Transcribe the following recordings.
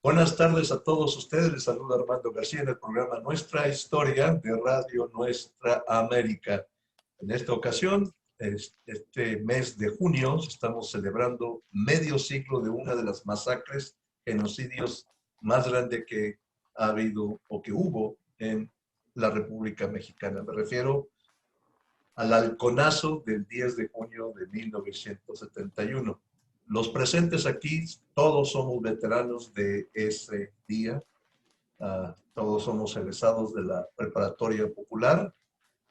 Buenas tardes a todos ustedes. Les saluda Armando García en el programa Nuestra Historia de Radio Nuestra América. En esta ocasión, este mes de junio, estamos celebrando medio siglo de una de las masacres, genocidios más grandes que ha habido o que hubo en la República Mexicana. Me refiero al halconazo del 10 de junio de 1971. Los presentes aquí, todos somos veteranos de ese día, todos somos egresados de la Preparatoria Popular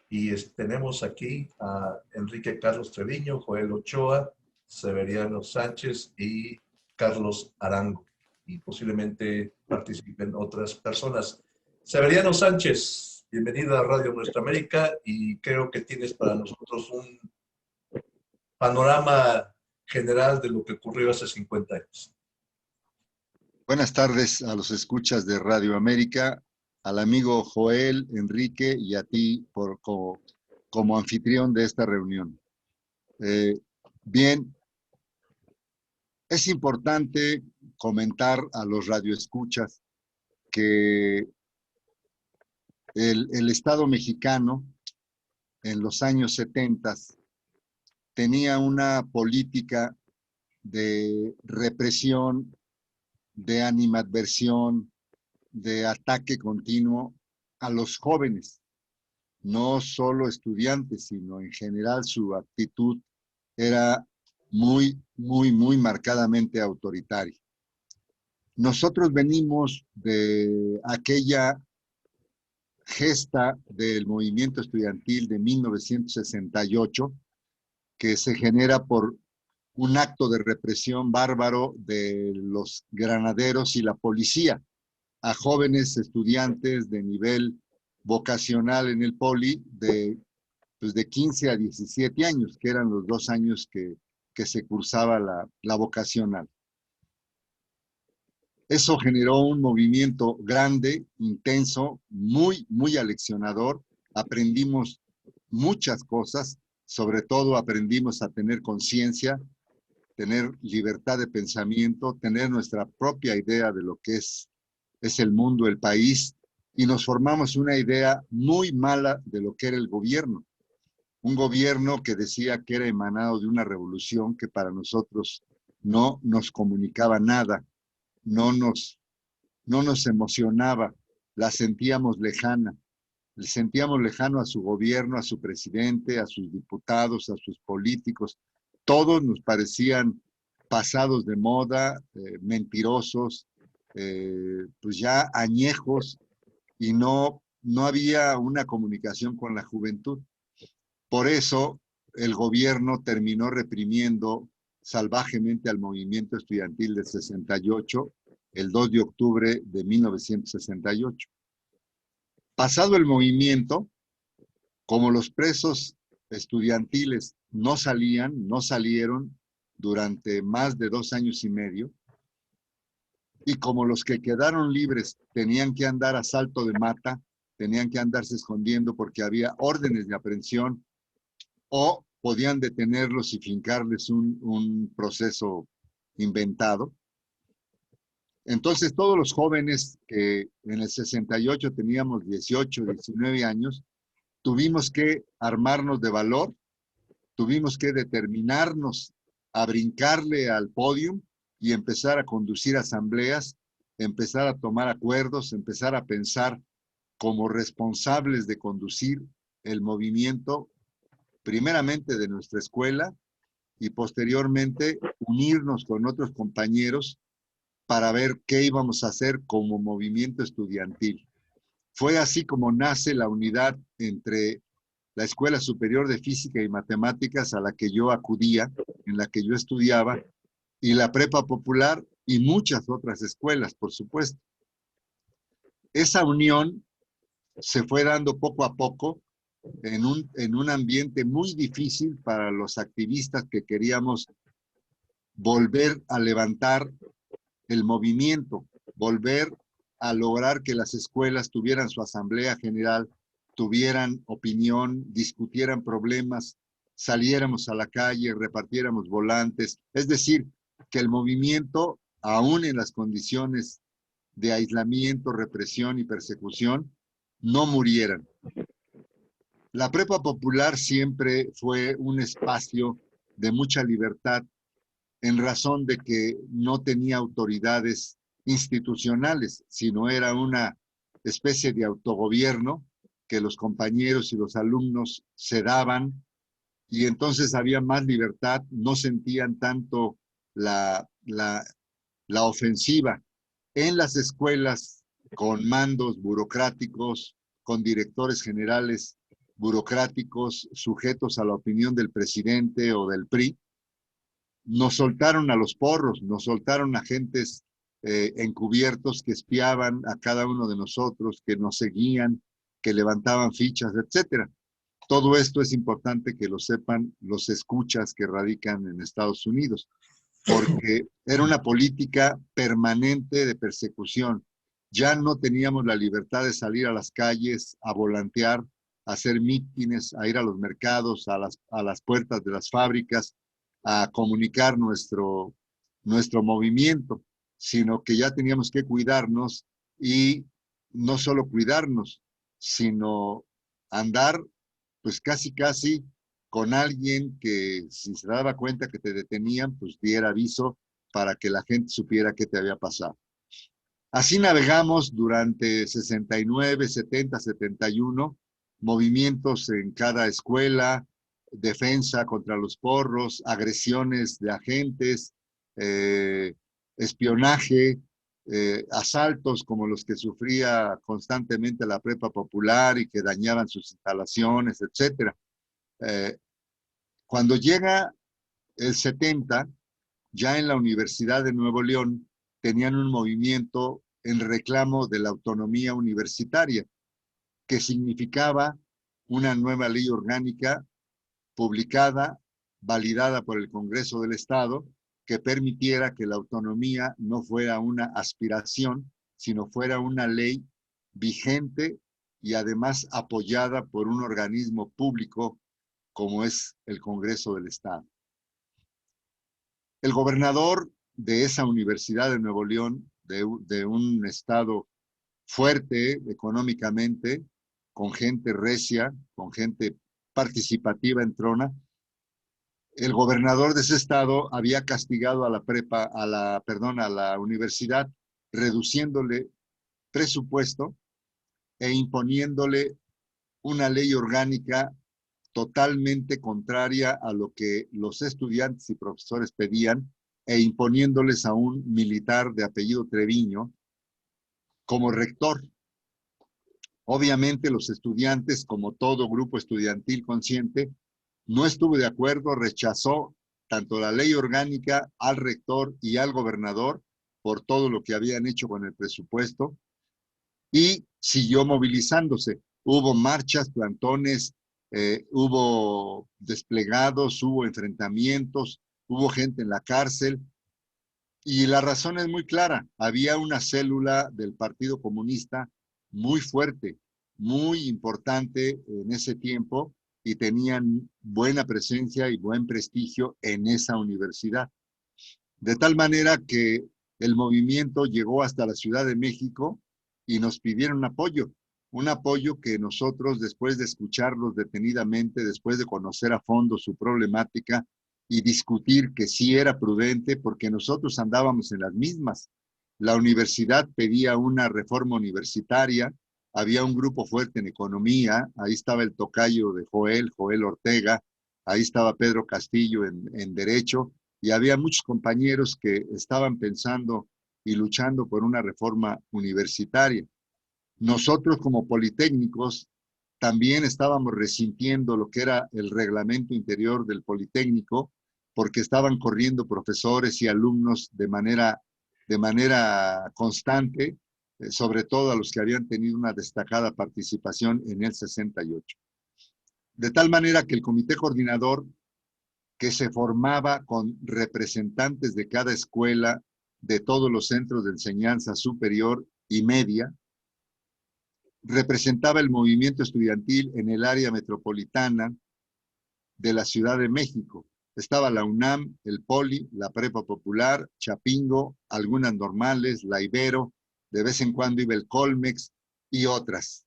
y tenemos aquí a Enrique Carlos Treviño, Joel Ochoa, Severiano Sánchez y Carlos Arango. Y posiblemente participen otras personas. Severiano Sánchez, bienvenido a Radio Nuestra América y creo que tienes para nosotros un panorama general de lo que ocurrió hace 50 años. Buenas tardes a los escuchas de Radio América, al amigo Joel, Enrique y a ti como anfitrión de esta reunión. Bien, es importante comentar a los radioescuchas que el Estado mexicano en los años 70 tenía una política de represión, de animadversión, de ataque continuo a los jóvenes, no solo estudiantes, sino en general su actitud era muy marcadamente autoritaria. Nosotros venimos de aquella gesta del movimiento estudiantil de 1968, que se genera por un acto de represión bárbaro de los granaderos y la policía a jóvenes estudiantes de nivel vocacional en el poli de 15 a 17 años, que eran los 2 años que se cursaba la vocacional. Eso generó un movimiento grande, intenso, muy aleccionador. Aprendimos muchas cosas, sobre todo aprendimos a tener conciencia, tener libertad de pensamiento, tener nuestra propia idea de lo que es el mundo, el país, y nos formamos una idea muy mala de lo que era el gobierno. Un gobierno que decía que era emanado de una revolución que para nosotros no nos comunicaba nada, no nos emocionaba, la sentíamos lejana. Le sentíamos lejano a su gobierno, a su presidente, a sus diputados, a sus políticos. Todos nos parecían pasados de moda, mentirosos, pues ya añejos, y no había una comunicación con la juventud. Por eso el gobierno terminó reprimiendo salvajemente al movimiento estudiantil del 68, el 2 de octubre de 1968. Pasado el movimiento, como los presos estudiantiles no salieron durante más de 2 años y medio, y como los que quedaron libres tenían que andar a salto de mata, tenían que andarse escondiendo porque había órdenes de aprehensión o podían detenerlos y fincarles un proceso inventado. Entonces todos los jóvenes que en el 68 teníamos 18, 19 años, tuvimos que armarnos de valor, tuvimos que determinarnos a brincarle al podio y empezar a conducir asambleas, empezar a tomar acuerdos, empezar a pensar como responsables de conducir el movimiento, primeramente de nuestra escuela y posteriormente unirnos con otros compañeros para ver qué íbamos a hacer como movimiento estudiantil. Fue así como nace la unidad entre la Escuela Superior de Física y Matemáticas a la que yo acudía, en la que yo estudiaba, y la Prepa Popular y muchas otras escuelas, por supuesto. Esa unión se fue dando poco a poco en un ambiente muy difícil para los activistas que queríamos volver a levantar el movimiento, volver a lograr que las escuelas tuvieran su asamblea general, tuvieran opinión, discutieran problemas, saliéramos a la calle, repartiéramos volantes, es decir, que el movimiento, aún en las condiciones de aislamiento, represión y persecución, no murieran. La prepa popular siempre fue un espacio de mucha libertad en razón de que no tenía autoridades institucionales, sino era una especie de autogobierno que los compañeros y los alumnos se daban, y entonces había más libertad, no sentían tanto la ofensiva. En las escuelas, con mandos burocráticos, con directores generales burocráticos sujetos a la opinión del presidente o del PRI, nos soltaron a los porros, nos soltaron agentes encubiertos que espiaban a cada uno de nosotros, que nos seguían, que levantaban fichas, etcétera. Todo esto es importante que lo sepan los escuchas que radican en Estados Unidos, porque era una política permanente de persecución. Ya no teníamos la libertad de salir a las calles, a volantear, a hacer mítines, a ir a los mercados, a las puertas de las fábricas, a comunicar nuestro movimiento, sino que ya teníamos que cuidarnos, y no solo cuidarnos, sino andar pues casi con alguien que, si se daba cuenta que te detenían, pues diera aviso para que la gente supiera qué te había pasado. Así navegamos durante 69, 70, 71, movimientos en cada escuela, defensa contra los porros, agresiones de agentes, espionaje, asaltos como los que sufría constantemente la prepa popular y que dañaban sus instalaciones, etcétera. Cuando llega el 70, ya en la Universidad de Nuevo León tenían un movimiento en reclamo de la autonomía universitaria, que significaba una nueva ley orgánica publicada, validada por el Congreso del Estado, que permitiera que la autonomía no fuera una aspiración, sino fuera una ley vigente y además apoyada por un organismo público como es el Congreso del Estado. El gobernador de esa Universidad de Nuevo León, de un estado fuerte económicamente, con gente recia, con gente participativa en Trona, el gobernador de ese estado había castigado a la universidad, reduciéndole presupuesto e imponiéndole una ley orgánica totalmente contraria a lo que los estudiantes y profesores pedían, e imponiéndoles a un militar de apellido Treviño como rector. Obviamente los estudiantes, como todo grupo estudiantil consciente, no estuvo de acuerdo, rechazó tanto la ley orgánica, al rector y al gobernador por todo lo que habían hecho con el presupuesto, y siguió movilizándose. Hubo marchas, plantones, hubo desplegados, hubo enfrentamientos, hubo gente en la cárcel, y la razón es muy clara. Había una célula del Partido Comunista muy fuerte, muy importante en ese tiempo, y tenían buena presencia y buen prestigio en esa universidad. De tal manera que el movimiento llegó hasta la Ciudad de México y nos pidieron apoyo. Un apoyo que nosotros, después de escucharlos detenidamente, después de conocer a fondo su problemática y discutir que sí era prudente, porque nosotros andábamos en las mismas. La universidad pedía una reforma universitaria, había un grupo fuerte en economía, ahí estaba el tocayo de Joel Ortega, ahí estaba Pedro Castillo en Derecho, y había muchos compañeros que estaban pensando y luchando por una reforma universitaria. Nosotros como politécnicos también estábamos resintiendo lo que era el reglamento interior del Politécnico, porque estaban corriendo profesores y alumnos de manera constante, sobre todo a los que habían tenido una destacada participación en el 68. De tal manera que el comité coordinador, que se formaba con representantes de cada escuela, de todos los centros de enseñanza superior y media, representaba el movimiento estudiantil en el área metropolitana de la Ciudad de México. Estaba la UNAM, el Poli, la Prepa Popular, Chapingo, algunas normales, la Ibero, de vez en cuando iba el Colmex y otras.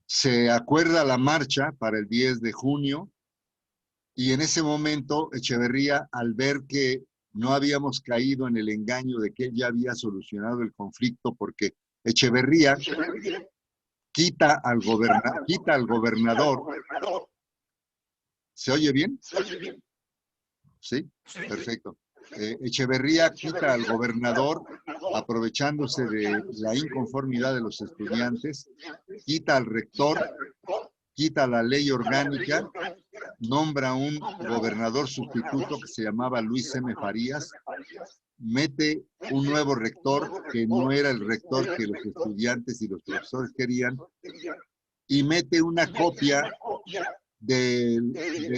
Se acuerda la marcha para el 10 de junio y en ese momento Echeverría, al ver que no habíamos caído en el engaño de que él ya había solucionado el conflicto, porque Echeverría quita al gobernador. ¿Se oye bien? Sí, perfecto. Echeverría quita al gobernador, aprovechándose de la inconformidad de los estudiantes, quita al rector, quita la ley orgánica, nombra un gobernador sustituto que se llamaba Luis M. Farías, mete un nuevo rector que no era el rector que los estudiantes y los profesores querían, y mete una copia de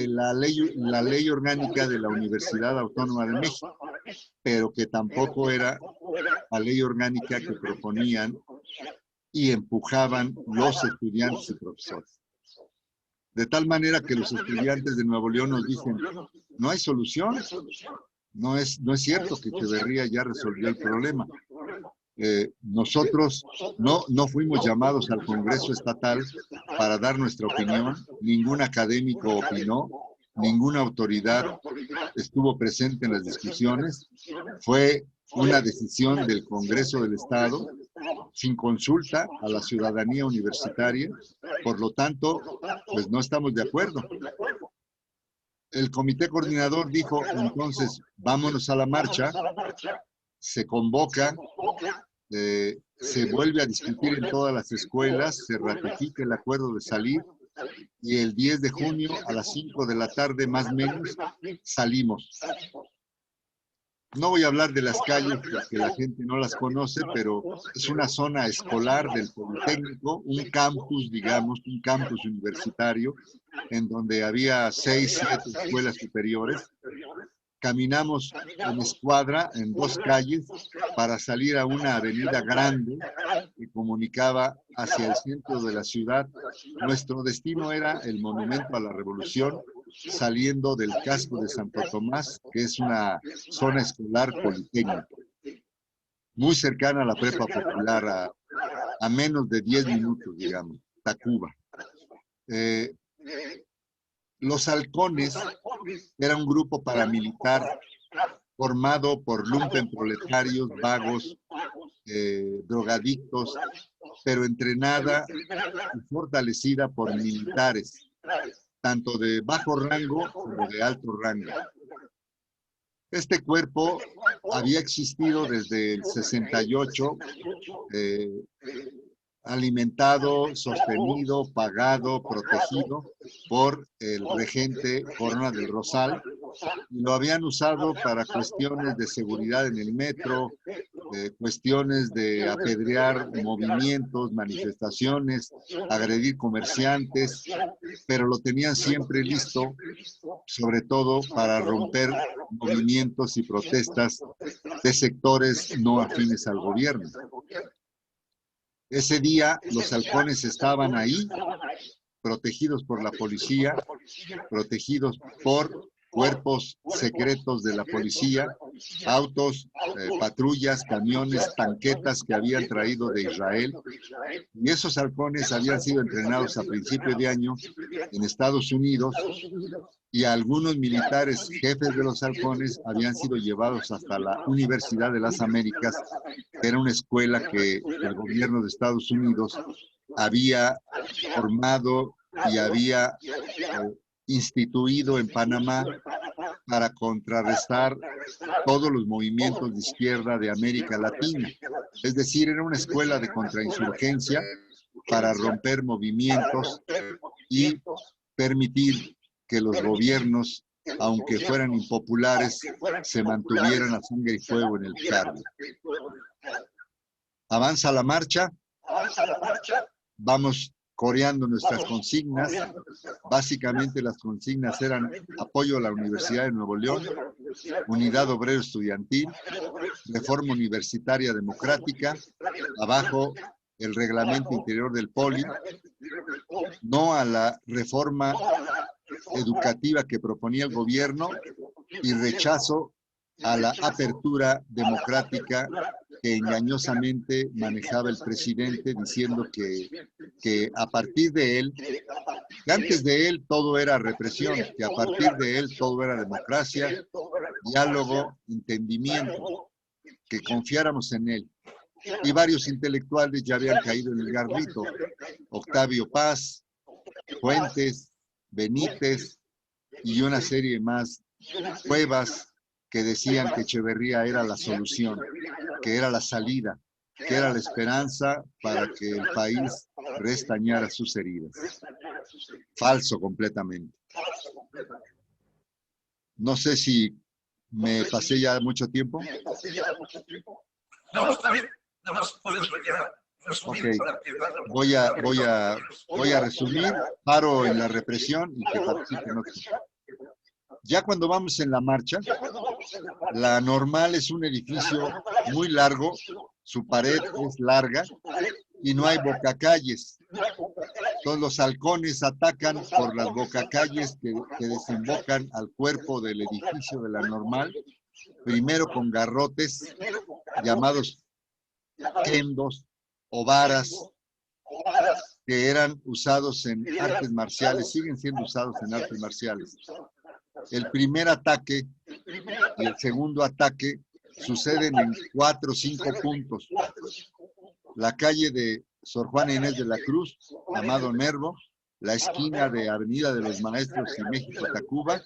la ley orgánica de la Universidad Autónoma de México, pero que tampoco era la ley orgánica que proponían y empujaban los estudiantes y profesores. De tal manera que los estudiantes de Nuevo León nos dicen, no hay solución, no es cierto que Echeverría ya resolvió el problema. Nosotros no fuimos llamados al Congreso Estatal para dar nuestra opinión, ningún académico opinó, ninguna autoridad estuvo presente en las discusiones, fue una decisión del Congreso del Estado, sin consulta a la ciudadanía universitaria, por lo tanto, pues no estamos de acuerdo. El comité coordinador dijo, entonces, vámonos a la marcha, se convoca, se vuelve a discutir en todas las escuelas, se ratifica el acuerdo de salir y el 10 de junio a las 5 de la tarde, más o menos, salimos. No voy a hablar de las calles porque la gente no las conoce, pero es una zona escolar del Politécnico, un campus, digamos, un campus universitario, en donde había 6, 7 escuelas superiores. Caminamos en escuadra en 2 calles para salir a una avenida grande que comunicaba hacia el centro de la ciudad. Nuestro destino era el Monumento a la Revolución, saliendo del casco de Santo Tomás, que es una zona escolar politécnica, muy cercana a la prepa popular, a menos de 10 minutos, digamos, Tacuba. Los Halcones era un grupo paramilitar formado por lumpenproletarios, vagos, drogadictos, pero entrenada y fortalecida por militares, tanto de bajo rango como de alto rango. Este cuerpo había existido desde el 68, alimentado, sostenido, pagado, protegido por el regente Corona del Rosal, y lo habían usado para cuestiones de seguridad en el metro, cuestiones de apedrear movimientos, manifestaciones, agredir comerciantes, pero lo tenían siempre listo, sobre todo para romper movimientos y protestas de sectores no afines al gobierno. Ese día los halcones estaban ahí, protegidos por la policía, protegidos por cuerpos secretos de la policía, autos, patrullas, camiones, tanquetas que habían traído de Israel. Y esos halcones habían sido entrenados a principio de año en Estados Unidos, y algunos militares jefes de los halcones habían sido llevados hasta la Universidad de las Américas, que era una escuela que el gobierno de Estados Unidos había formado y había instituido en Panamá para contrarrestar todos los movimientos de izquierda de América Latina. Es decir, era una escuela de contrainsurgencia para romper movimientos y permitir que los gobiernos, aunque fueran impopulares, se mantuvieran a sangre y fuego en el cargo. Avanza la marcha, vamos coreando nuestras consignas. Básicamente las consignas eran apoyo a la Universidad de Nuevo León, unidad obrero estudiantil, reforma universitaria democrática, abajo el reglamento interior del Poli, no a la reforma educativa que proponía el gobierno y rechazo a la apertura democrática que engañosamente manejaba el presidente, diciendo que a partir de él, que antes de él todo era represión, que a partir de él todo era democracia, diálogo, entendimiento, que confiáramos en él. Y varios intelectuales ya habían caído en el garrito: Octavio Paz, Fuentes, Benítez y una serie más, Cuevas, que decían que Echeverría era la solución, que era la salida, que era la esperanza para que el país restañara sus heridas. Falso completamente. No sé si me pasé ya mucho tiempo. No, está bien. Nada más puedes resumir. Ok, voy a resumir. Paro en la represión y que participen otros. Ya cuando vamos en la marcha, la Normal es un edificio muy largo, su pared es larga y no hay bocacalles. Todos los halcones atacan por las bocacalles que desembocan al cuerpo del edificio de la Normal, primero con garrotes llamados kendos o varas, que eran usados en artes marciales, siguen siendo usados en artes marciales. El primer ataque y el segundo ataque suceden en 4 o 5 puntos. La calle de Sor Juana Inés de la Cruz, Amado Nervo, la esquina de Avenida de los Maestros y México-Tacuba,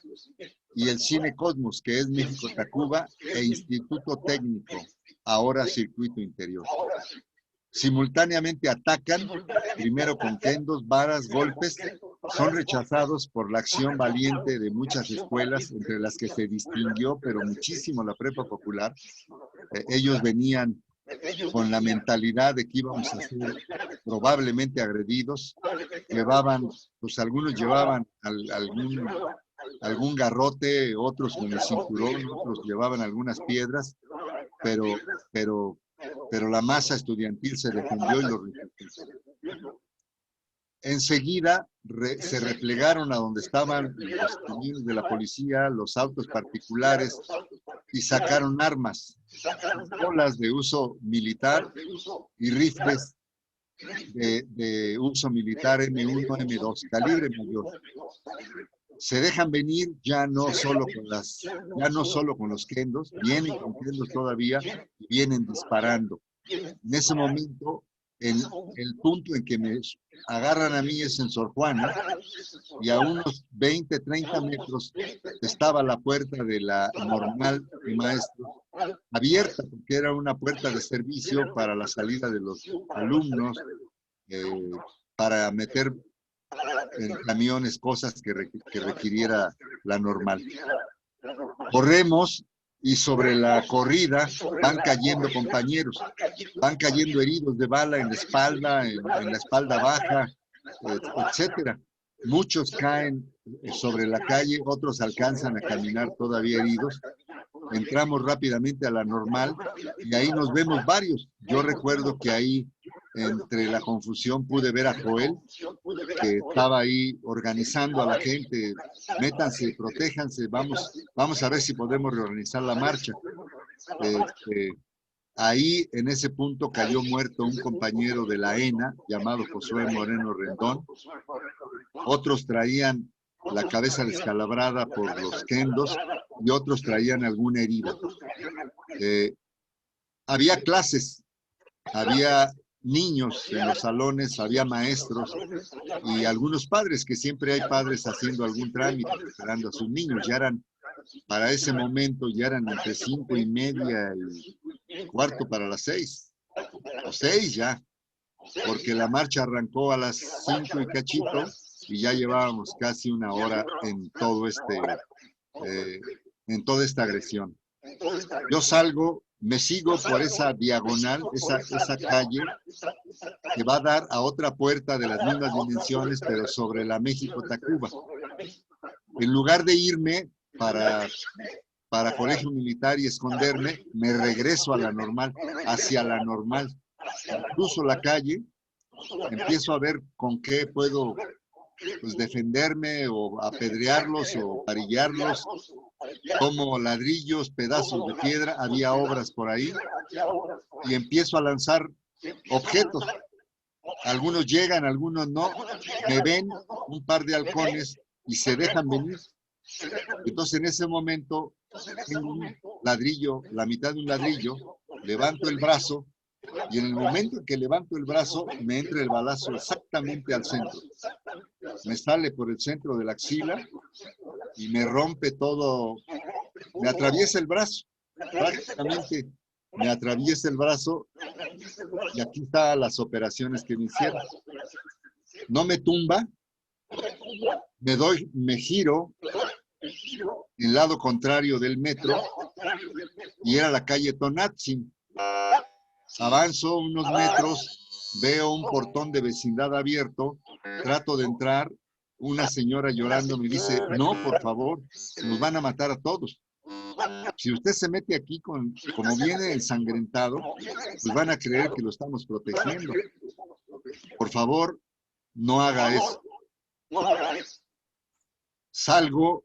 y el Cine Cosmos, que es México-Tacuba e Instituto Técnico, ahora Circuito Interior. Simultáneamente atacan, primero con kendos, varas, golpes, son rechazados por la acción valiente de muchas escuelas, entre las que se distinguió, pero muchísimo, la Prepa Popular. Ellos venían con la mentalidad de que íbamos a ser probablemente agredidos. Llevaban, pues algunos llevaban algún garrote, otros con el cinturón, otros llevaban algunas piedras, pero la masa estudiantil se defendió y lo resistió. Enseguida se replegaron a donde estaban los camiones de la policía, los autos particulares, y sacaron armas, pistolas de uso militar y rifles de uso militar M1, M2, calibre mayor. Se dejan venir ya no solo con los kendos, vienen con kendos todavía y vienen disparando. En ese momento, el punto en que me agarran a mí es en Sor Juana, y a unos 20, 30 metros estaba la puerta de la Normal de Maestros, abierta, porque era una puerta de servicio para la salida de los alumnos, para meter en camiones cosas que requiriera la Normal. Corremos y sobre la corrida van cayendo compañeros, van cayendo heridos de bala en la espalda baja, etcétera. Muchos caen sobre la calle, otros alcanzan a caminar todavía heridos. Entramos rápidamente a la Normal y ahí nos vemos varios. Yo recuerdo que ahí, entre la confusión, pude ver a Joel, que estaba ahí organizando a la gente: métanse, protéjanse, vamos a ver si podemos reorganizar la marcha. Ahí, en ese punto, cayó muerto un compañero de la ENA, llamado Josué Moreno Rendón. Otros traían la cabeza descalabrada por los kendos y otros traían alguna herida. Había clases, había niños en los salones, había maestros y algunos padres, que siempre hay padres haciendo algún trámite, esperando a sus niños. Para ese momento ya eran entre 5:30 y cuarto para las 6, o 6 ya, porque la marcha arrancó a las 5 y cachito y ya llevábamos casi una hora en toda esta agresión. Yo salgo, me sigo por esa diagonal, esa calle que va a dar a otra puerta de las mismas dimensiones, pero sobre la México-Tacuba. En lugar de irme para Colegio Militar y esconderme, me regreso a la Normal, hacia la Normal. Cruzo la calle, empiezo a ver con qué puedo, pues, defenderme o apedrearlos o parillarlos, tomo ladrillos, pedazos de piedra, había obras por ahí, y empiezo a lanzar objetos. Algunos llegan, algunos no, me ven un par de halcones y se dejan venir. Entonces en ese momento tengo un ladrillo, la mitad de un ladrillo, levanto el brazo y en el momento en que levanto el brazo me entra el balazo exactamente al centro. Me sale por el centro de la axila y me rompe todo, me atraviesa el brazo, prácticamente me atraviesa el brazo y aquí están las operaciones que me hicieron. No me tumba, me giro el lado contrario del metro y era la calle Tonatzin. Avanzo unos metros, veo un portón de vecindad abierto, trato de entrar, una señora llorando me dice, no, por favor, nos van a matar a todos. Si usted se mete aquí como viene ensangrentado, pues van a creer que lo estamos protegiendo. Por favor, no haga eso. Salgo,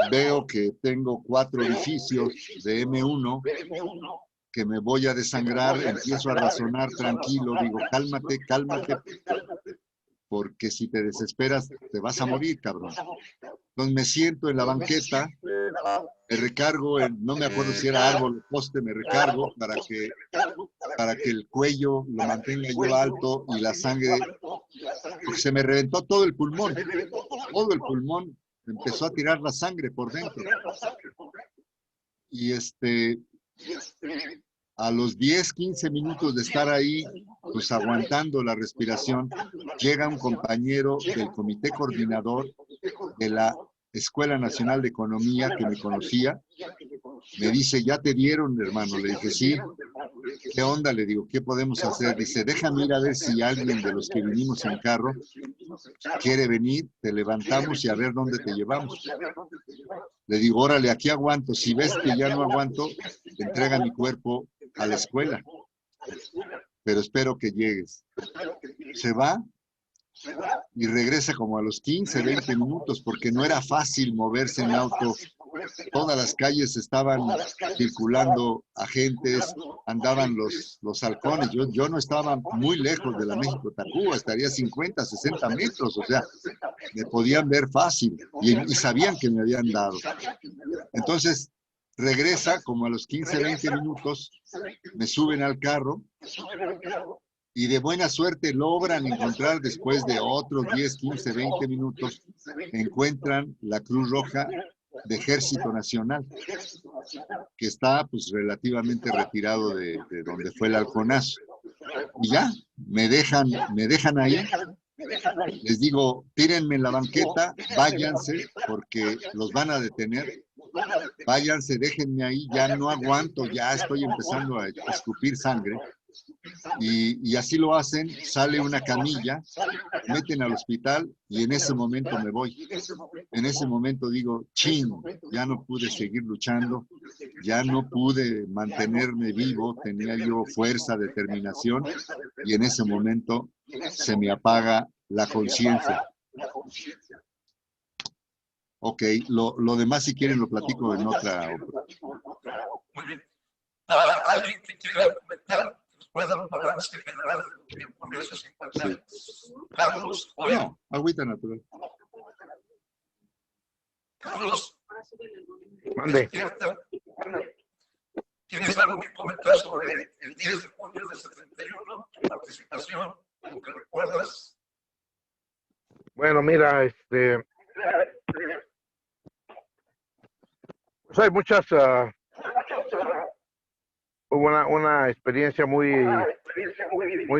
veo que tengo 4 orificios de M1, que me voy a desangrar, empiezo a razonar tranquilo, digo, cálmate, cálmate, porque si te desesperas te vas a morir, cabrón. Entonces me siento en la banqueta, me recargo, no me acuerdo si era árbol o poste, me recargo para que el cuello lo mantenga yo alto y la sangre, porque se me reventó todo el pulmón empezó a tirar la sangre por dentro. Y a los 10, 15 minutos de estar ahí, pues aguantando la respiración, llega un compañero del comité coordinador de la Escuela Nacional de Economía que me conocía. Me dice, ¿ya te dieron, hermano? Le dije, sí. ¿Qué onda? Le digo, ¿qué podemos hacer? Dice, déjame ir a ver si alguien de los que vinimos en carro quiere venir, te levantamos y a ver dónde te llevamos. Le digo, órale, aquí aguanto. Si ves que ya no aguanto, entrega mi cuerpo a la escuela. Pero espero que llegues. Se va y regresa como a los 15, 20 minutos, porque no era fácil moverse en auto. Todas las calles estaban circulando agentes, andaban los halcones. Yo no estaba muy lejos de la México-Tacuba, estaría 50, 60 metros, o sea, me podían ver fácil y sabían que me habían dado. Entonces, regresa como a los 15, 20 minutos, me suben al carro y de buena suerte logran encontrar después de otros 10, 15, 20 minutos, encuentran la Cruz Roja de Ejército Nacional, que está pues relativamente retirado de donde fue el halconazo. Y ya, me dejan ahí, les digo, tírenme en la banqueta, váyanse, porque los van a detener, váyanse, déjenme ahí, ya no aguanto, ya estoy empezando a escupir sangre. Y así lo hacen, sale una camilla, meten al hospital y en ese momento me voy. En ese momento digo, chin, ya no pude seguir luchando, ya no pude mantenerme vivo, tenía yo fuerza, determinación y en ese momento se me apaga la conciencia. Ok, lo demás si quieren lo platico en otra. Sí. No, agüita natural. Carlos, Mande. ¿Tienes algo que comentar sobre el 10 de junio del 71, tu participación, lo que recuerdas? Bueno, mira, pues hay muchas, hubo una experiencia muy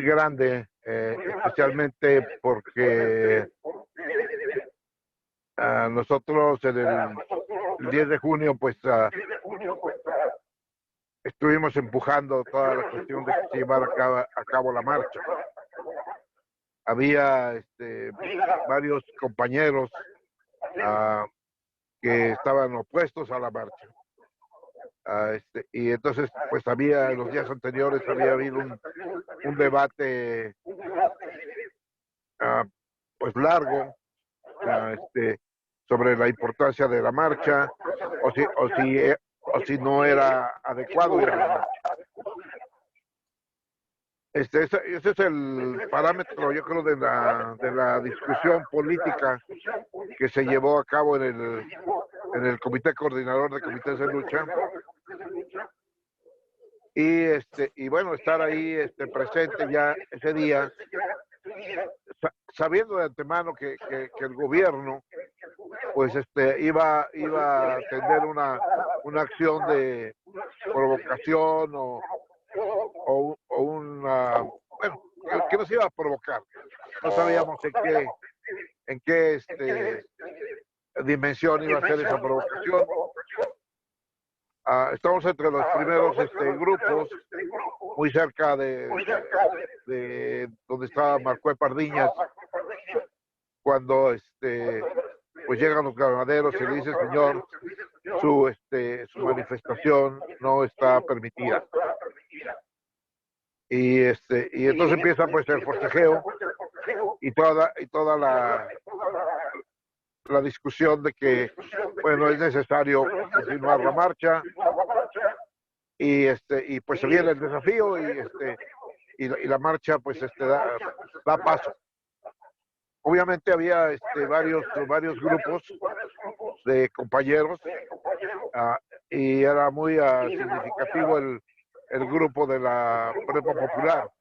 grande, especialmente porque nosotros en el 10 de junio, pues estuvimos empujando toda la cuestión de que se llevara a cabo la marcha. Había varios compañeros que estaban opuestos a la marcha. Y entonces, pues en los días anteriores había habido un debate pues largo sobre la importancia de la marcha. o si no era adecuado ir a la marcha. Ese es el parámetro, yo creo, de la discusión política que se llevó a cabo en el Comité Coordinador de Comités de Lucha. Y bueno, estar ahí presente ya ese día, sabiendo de antemano que el gobierno pues iba a tener una acción de provocación o una, bueno, que nos iba a provocar. No sabíamos en qué dimensión iba a ser esa provocación. Estamos entre los primeros grupos, muy cerca de donde estaba Marcué Pardiñas, cuando pues llegan los ganaderos y le dicen, señor, su manifestación no está permitida. Y entonces empieza pues el forcejeo y toda la discusión de que, bueno, es necesario continuar la marcha, y pues se viene el desafío y la marcha pues da paso. Obviamente había varios grupos de compañeros, y era muy significativo el grupo de la Prepa Popular,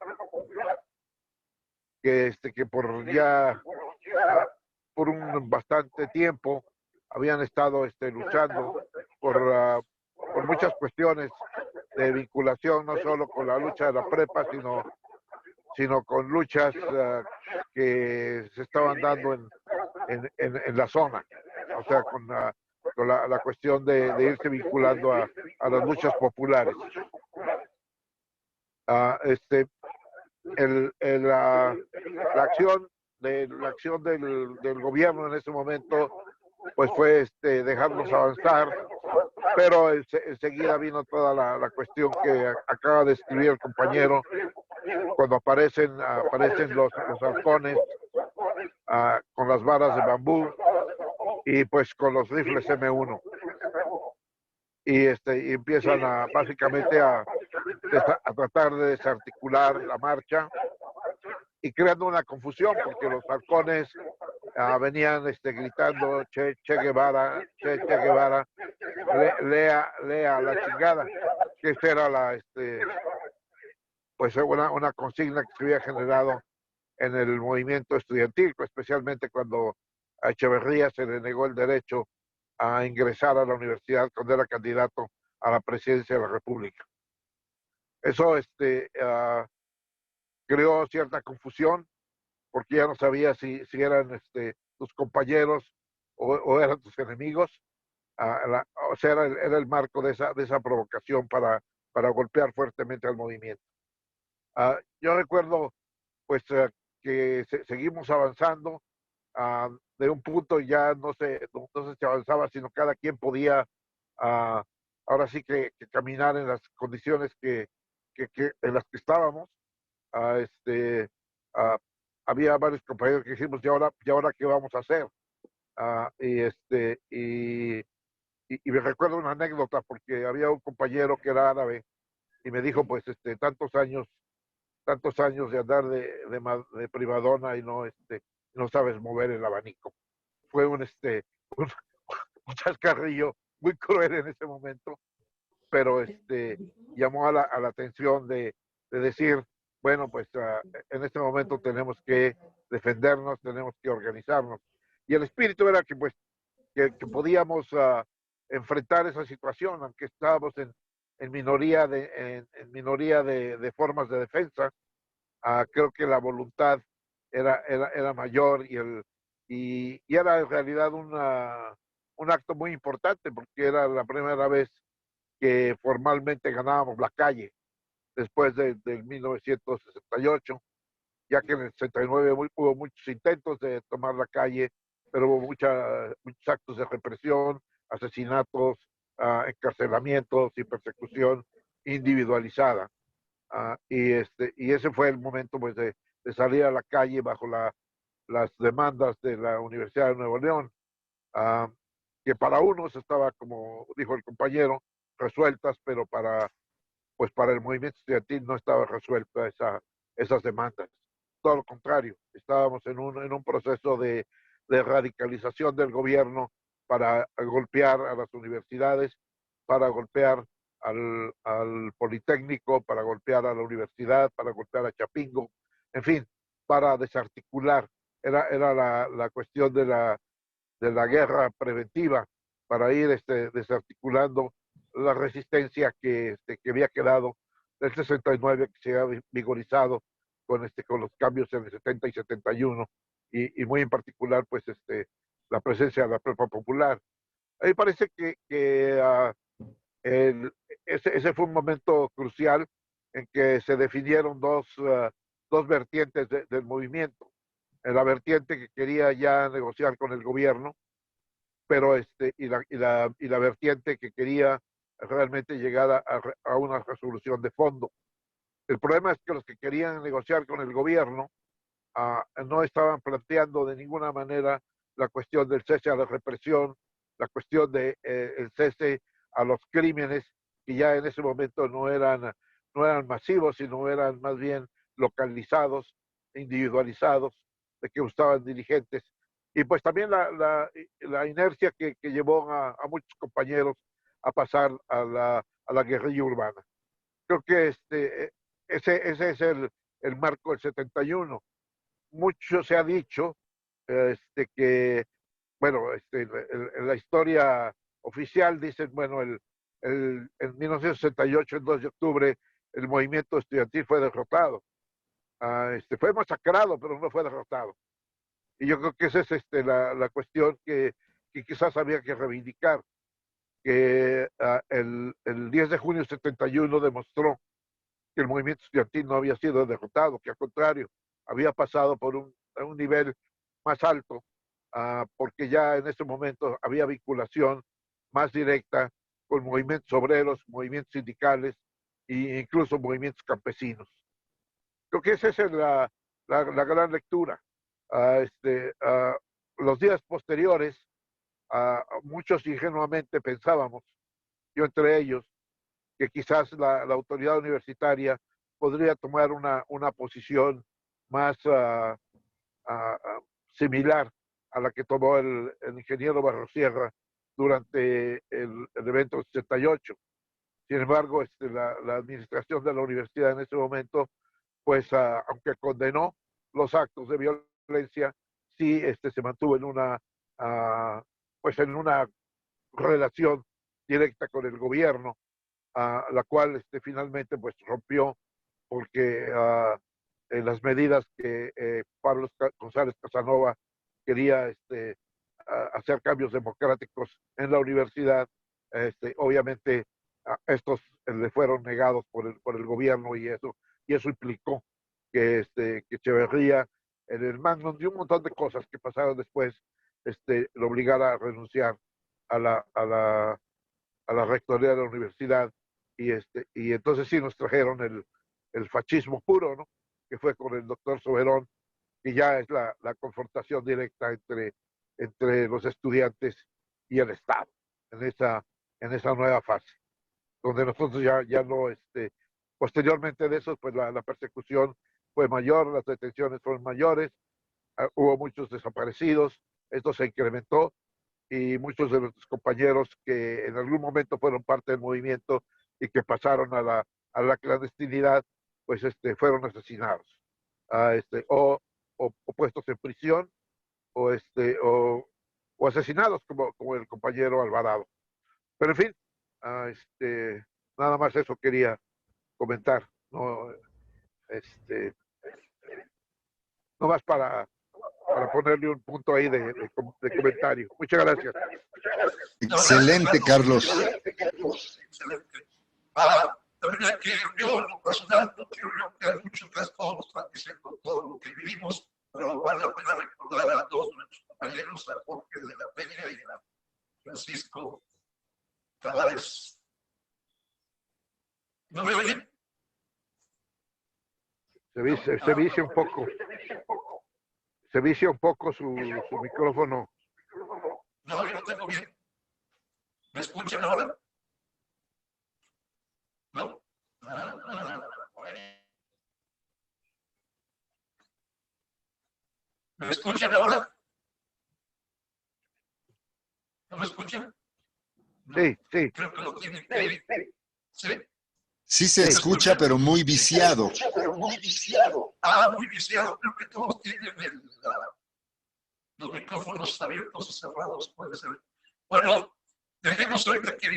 que por un bastante tiempo habían estado luchando por muchas cuestiones de vinculación, no solo con la lucha de la prepa, sino con luchas que se estaban dando en la zona, o sea, con la cuestión de irse vinculando a las luchas populares. La acción del gobierno en ese momento pues fue dejarnos avanzar, pero enseguida vino toda la cuestión que acaba de escribir el compañero, cuando aparecen los halcones con las varas de bambú y pues con los rifles M1, y empiezan básicamente a tratar de desarticular la marcha y creando una confusión, porque los halcones venían gritando Che Guevara, Che Guevara, lea la chingada, que esa era pues una consigna que se había generado en el movimiento estudiantil, especialmente cuando a Echeverría se le negó el derecho a ingresar a la universidad cuando era candidato a la presidencia de la República. Eso creó cierta confusión, porque ya no sabía si eran tus compañeros o eran tus enemigos. O sea, era el marco de esa provocación para golpear fuertemente al movimiento. Yo recuerdo pues que seguimos avanzando. De un punto ya no se avanzaba, sino cada quien podía ahora sí que caminar en las condiciones en las que estábamos. Había varios compañeros que dijimos, ¿y ahora qué vamos a hacer? Y me recuerdo una anécdota, porque había un compañero que era árabe y me dijo, pues, tantos años de andar de primadona y no sabes mover el abanico. Fue un chascarrillo muy cruel en ese momento, pero llamó a la atención de decir, bueno, pues en este momento tenemos que defendernos, tenemos que organizarnos. Y el espíritu era que pues que podíamos enfrentar esa situación, aunque estábamos en minoría de formas de defensa. Creo que la voluntad era mayor, y era en realidad un acto muy importante, porque era la primera vez que formalmente ganábamos la calle después del 1968, ya que en el 69 hubo muchos intentos de tomar la calle, pero hubo muchos actos de represión, asesinatos, encarcelamientos y persecución individualizada. Y ese fue el momento pues de salir a la calle bajo las demandas de la Universidad de Nuevo León, que para unos estaba, como dijo el compañero, resueltas, pero pues para el movimiento estudiantil no estaba resuelta esas demandas. Todo lo contrario, estábamos en un proceso de radicalización del gobierno para golpear a las universidades, para golpear al Politécnico, para golpear a la universidad, para golpear a Chapingo, en fin, para desarticular. Era la cuestión de la guerra preventiva para ir desarticulando la resistencia que había quedado del 69, que se había vigorizado con los cambios en el 70 y 71, y muy en particular, pues, la presencia de la prepa popular. A mí parece que ese fue un momento crucial en que se definieron dos vertientes del movimiento. La vertiente que quería ya negociar con el gobierno, pero y la vertiente que quería realmente llegar a una resolución de fondo. El problema es que los que querían negociar con el gobierno no estaban planteando de ninguna manera la cuestión del cese a la represión, la cuestión del el cese a los crímenes, que ya en ese momento no eran masivos, sino eran más bien localizados, individualizados, de que usaban dirigentes. Y pues también la inercia que llevó a muchos compañeros a pasar a la guerrilla urbana. Creo que ese es el marco del 71. Mucho se ha dicho que, bueno, en la historia oficial dicen, bueno, en 1968, el 2 de octubre, el movimiento estudiantil fue derrotado. Fue masacrado, pero no fue derrotado. Y yo creo que esa es la cuestión que quizás había que reivindicar, que el 10 de junio del 71 demostró que el movimiento estudiantil no había sido derrotado, que al contrario, había pasado por un nivel más alto, porque ya en ese momento había vinculación más directa con movimientos obreros, movimientos sindicales e incluso movimientos campesinos. Creo que esa es la gran lectura. Los días posteriores, muchos ingenuamente pensábamos, yo entre ellos, que quizás la autoridad universitaria podría tomar una posición más similar a la que tomó el ingeniero Barrosierra durante el evento 68. Sin embargo, la administración de la universidad en ese momento, pues aunque condenó los actos de violencia, sí se mantuvo en una relación directa con el gobierno, la cual finalmente pues rompió, porque en las medidas que Pablo González Casanova quería hacer cambios democráticos en la universidad, obviamente estos le fueron negados por el gobierno, y eso implicó que Echeverría, en el magnum de un montón de cosas que pasaron después, lo obligara a renunciar a la rectoría de la universidad, y entonces sí nos trajeron el fascismo puro, ¿no? Que fue con el doctor Soberón, que ya es la confrontación directa entre los estudiantes y el Estado en esa nueva fase, donde nosotros ya no, posteriormente de eso, pues la persecución fue mayor, las detenciones fueron mayores, hubo muchos desaparecidos, esto se incrementó, y muchos de nuestros compañeros que en algún momento fueron parte del movimiento y que pasaron a la clandestinidad, pues fueron asesinados, o puestos en prisión, o asesinados como el compañero Alvarado. Pero en fin, nada más eso quería comentar, no, no más para ponerle un punto ahí de comentario. Muchas gracias. Excelente, Carlos. Excelente. Que yo, en lo personal, no quiero que mucho atrás, todos están diciendo todo lo que vivimos, pero vale la pena recordar a todos nuestros compañeros, a Jorge de la Peña y a Francisco Tavares. ¿No me oyen? Se vicia un poco. Se vicia un poco su micrófono. No, yo lo tengo bien. ¿Me escuchan ahora? ¿No? ¿Me escuchan ahora? ¿No me escuchan? Sí, sí. Creo que lo tienen que... ¿Sí? Sí se Sí. escucha, pero muy viciado. Muy viciado. Ah, muy viciado. Creo que todos tienen los micrófonos abiertos o cerrados, puede ser. Bueno, dejemos ahorita que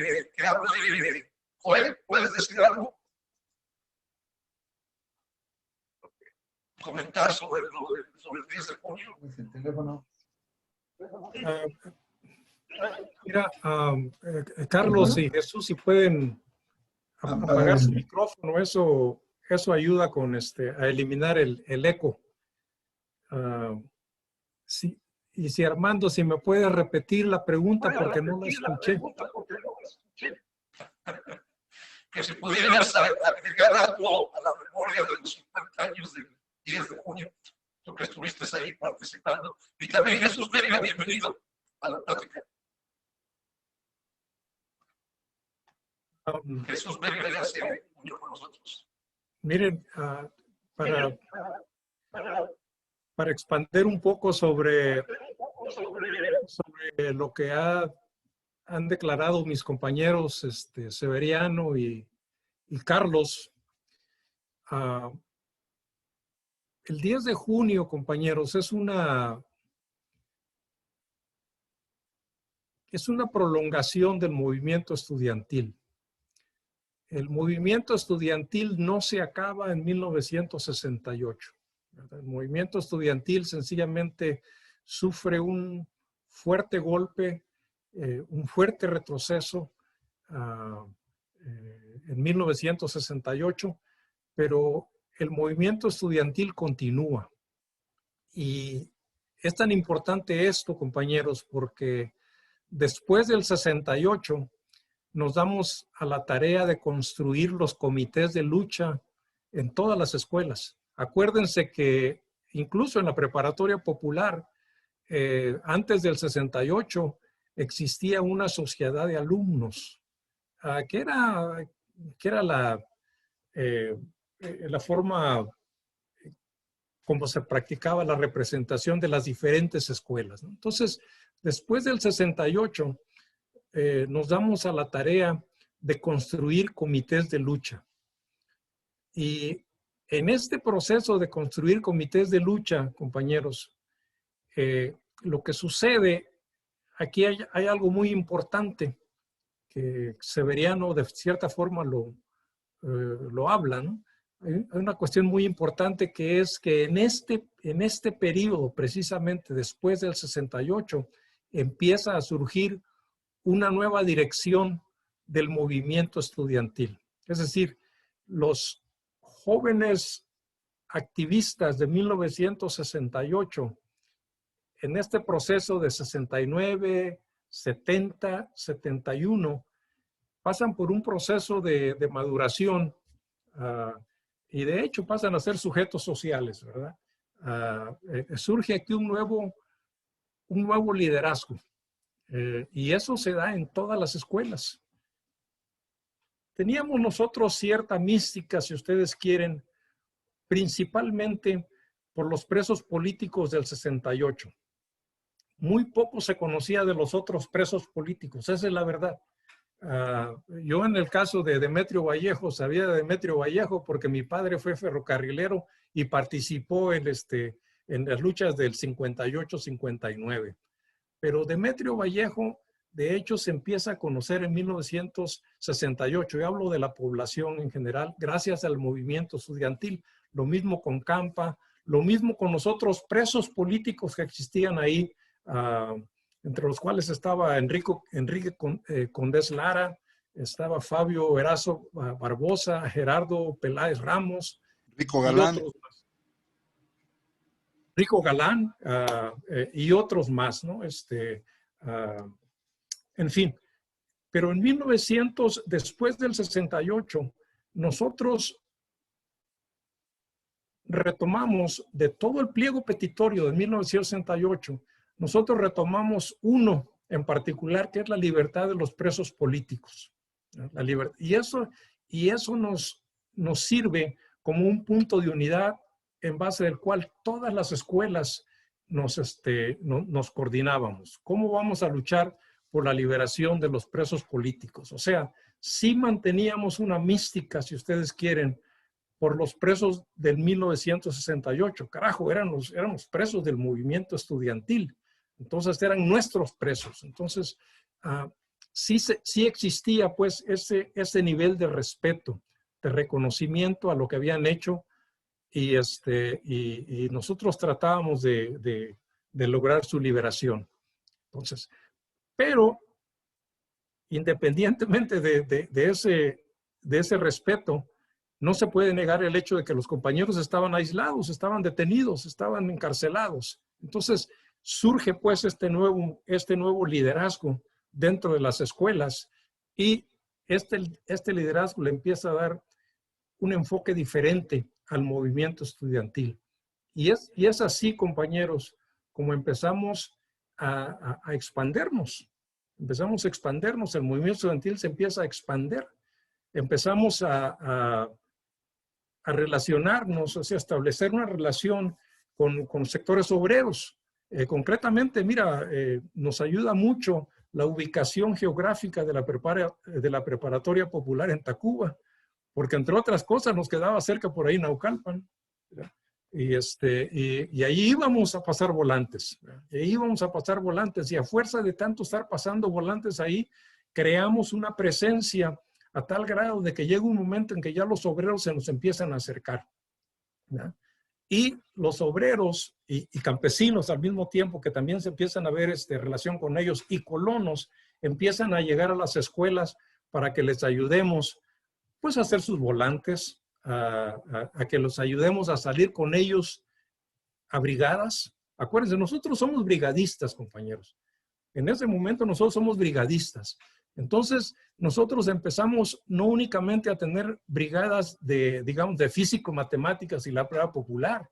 hable. Joel, ¿puedes decir algo? Comentar sobre el 10 de junio. El teléfono. Mira, Carlos y Jesús, si pueden apagar su micrófono, eso ayuda con a eliminar el eco. Sí. Y si Armando, si me puede repetir la pregunta porque no la escuché. Que si pudieras agregar algo a la memoria de los 50 años del 10 de junio, tú que estuviste ahí participando. Y también Jesús Mérida, bienvenido a la plática. Jesús Mérida ya se unió con nosotros. Miren, para expandir un poco sobre lo que han declarado mis compañeros Severiano y Carlos. El 10 de junio, compañeros, es una prolongación del movimiento estudiantil. El movimiento estudiantil no se acaba en 1968. El movimiento estudiantil sencillamente sufre un fuerte golpe, un fuerte retroceso en 1968, pero el movimiento estudiantil continúa. Y es tan importante esto, compañeros, porque después del 68 nos damos a la tarea de construir los comités de lucha en todas las escuelas. Acuérdense que incluso en la preparatoria popular, antes del 68, existía una sociedad de alumnos, que era la forma como se practicaba la representación de las diferentes escuelas, ¿no? Entonces, después del 68, nos damos a la tarea de construir comités de lucha. Y en este proceso de construir comités de lucha, compañeros, lo que sucede, aquí hay algo muy importante que Severiano de cierta forma lo habla, ¿no? Hay una cuestión muy importante que es que en este periodo, precisamente después del 68, empieza a surgir una nueva dirección del movimiento estudiantil. Es decir, los jóvenes activistas de 1968, en este proceso de 69, 70, 71, pasan por un proceso de maduración y de hecho pasan a ser sujetos sociales, ¿verdad? Surge aquí un nuevo liderazgo. Y eso se da en todas las escuelas. Teníamos nosotros cierta mística, si ustedes quieren, principalmente por los presos políticos del 68. Muy poco se conocía de los otros presos políticos, esa es la verdad. Yo en el caso de Demetrio Vallejo, sabía de Demetrio Vallejo porque mi padre fue ferrocarrilero y participó en las luchas del 58-59. Pero Demetrio Vallejo, de hecho, se empieza a conocer en 1968. Yo hablo de la población en general, gracias al movimiento estudiantil. Lo mismo con Campa, lo mismo con los otros presos políticos que existían ahí, entre los cuales estaba Enrique Condés Lara, estaba Fabio Erazo Barbosa, Gerardo Peláez Ramos. Rico Galán. Rico Galán y otros más, ¿no? En fin, pero en 1900, después del 68, nosotros retomamos de todo el pliego petitorio de 1968, nosotros retomamos uno en particular, que es la libertad de los presos políticos. La y eso nos sirve como un punto de unidad en base del cual todas las escuelas nos coordinábamos. ¿Cómo vamos a luchar por la liberación de los presos políticos? O sea, sí manteníamos una mística, si ustedes quieren, por los presos del 1968. Carajo, éramos presos del movimiento estudiantil. Entonces eran nuestros presos. Entonces sí existía pues ese nivel de respeto, de reconocimiento a lo que habían hecho y nosotros tratábamos de lograr su liberación. Entonces, pero independientemente de ese respeto, no se puede negar el hecho de que los compañeros estaban aislados, estaban detenidos, estaban encarcelados. Entonces, surge pues este nuevo liderazgo dentro de las escuelas y este liderazgo le empieza a dar un enfoque diferente al movimiento estudiantil. Y es así, compañeros, como empezamos a expandernos. Empezamos a expandernos, el movimiento estudiantil se empieza a expander. Empezamos a relacionarnos, o sea, establecer una relación con sectores obreros. Concretamente, mira, nos ayuda mucho la ubicación geográfica de la preparatoria popular en Tacuba, porque entre otras cosas nos quedaba cerca por ahí Naucalpan, ¿verdad? Y ahí íbamos a pasar volantes, ¿verdad? Y ahí íbamos a pasar volantes y a fuerza de tanto estar pasando volantes ahí, creamos una presencia a tal grado de que llega un momento en que ya los obreros se nos empiezan a acercar, ¿verdad? Y los obreros y campesinos al mismo tiempo que también se empiezan a ver relación con ellos y colonos empiezan a llegar a las escuelas para que les ayudemos pues a hacer sus volantes, a que los ayudemos a salir con ellos a brigadas. Acuérdense, nosotros somos brigadistas, compañeros. En ese momento nosotros somos brigadistas. Entonces, nosotros empezamos no únicamente a tener brigadas digamos, de físico-matemáticas y la prueba popular,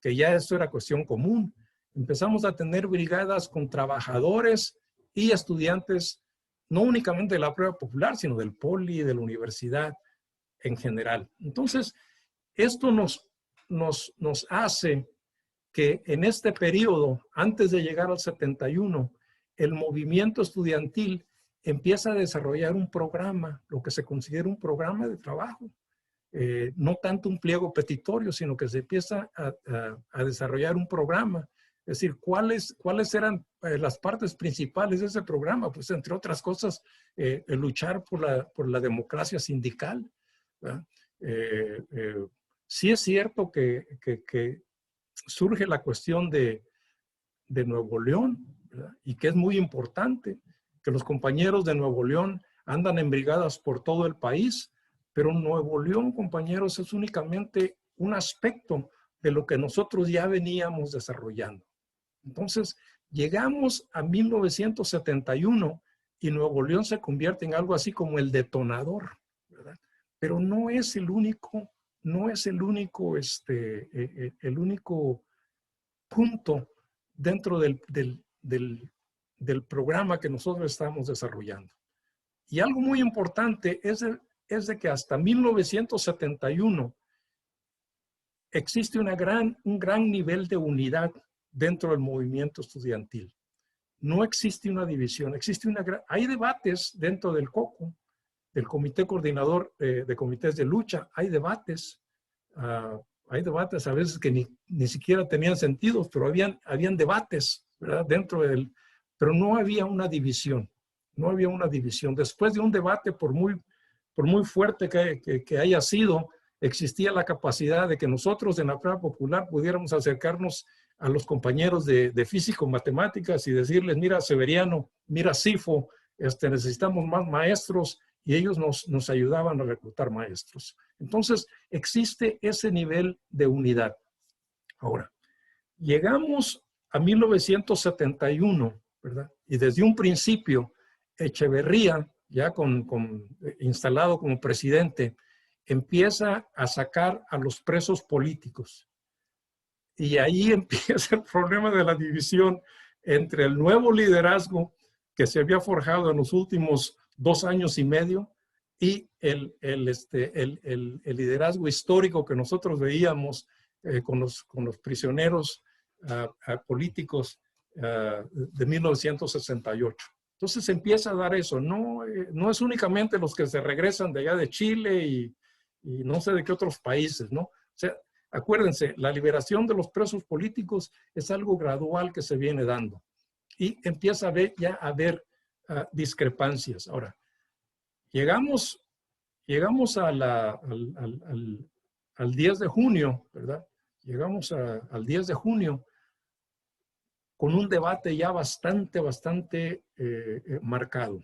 que ya eso era cuestión común. Empezamos a tener brigadas con trabajadores y estudiantes, no únicamente de la prueba popular, sino del poli, de la universidad en general. Entonces, esto nos hace que en este periodo, antes de llegar al 71, el movimiento estudiantil empieza a desarrollar un programa, lo que se considera un programa de trabajo. No tanto un pliego petitorio, sino que se empieza a desarrollar un programa. Es decir, ¿cuáles eran las partes principales de ese programa? Pues, entre otras cosas, luchar por la democracia sindical, ¿verdad? Sí es cierto que surge la cuestión de Nuevo León, ¿verdad? Y que es muy importante, que los compañeros de Nuevo León andan en brigadas por todo el país, pero Nuevo León, compañeros, es únicamente un aspecto de lo que nosotros ya veníamos desarrollando. Entonces, llegamos a 1971 y Nuevo León se convierte en algo así como el detonador, ¿verdad? Pero no es el único punto dentro del programa que nosotros estamos desarrollando. Y algo muy importante es de que hasta 1971 existe un gran nivel de unidad dentro del movimiento estudiantil. No existe una división, hay debates dentro del COCO, del Comité Coordinador de Comités de Lucha, hay debates a veces que ni siquiera tenían sentido, pero habían debates, ¿verdad? Pero no había una división, Después de un debate, por muy fuerte que haya sido, existía la capacidad de que nosotros en la prueba popular pudiéramos acercarnos a los compañeros de físico-matemáticas y decirles, mira Severiano, mira Sifo, necesitamos más maestros, y ellos nos ayudaban a reclutar maestros. Entonces, existe ese nivel de unidad. Ahora, llegamos a 1971, ¿verdad? Y desde un principio, Echeverría, ya instalado como presidente, empieza a sacar a los presos políticos. Y ahí empieza el problema de la división entre el nuevo liderazgo que se había forjado en los últimos 2 años y medio y el liderazgo histórico que nosotros veíamos con los prisioneros políticos de 1968. Entonces empieza a dar eso. No es únicamente los que se regresan de allá de Chile y no sé de qué otros países, ¿no? O sea, acuérdense, la liberación de los presos políticos es algo gradual que se viene dando y empieza a haber discrepancias. Ahora, llegamos al 10 de junio, ¿verdad? Llegamos al 10 de junio con un debate ya bastante marcado.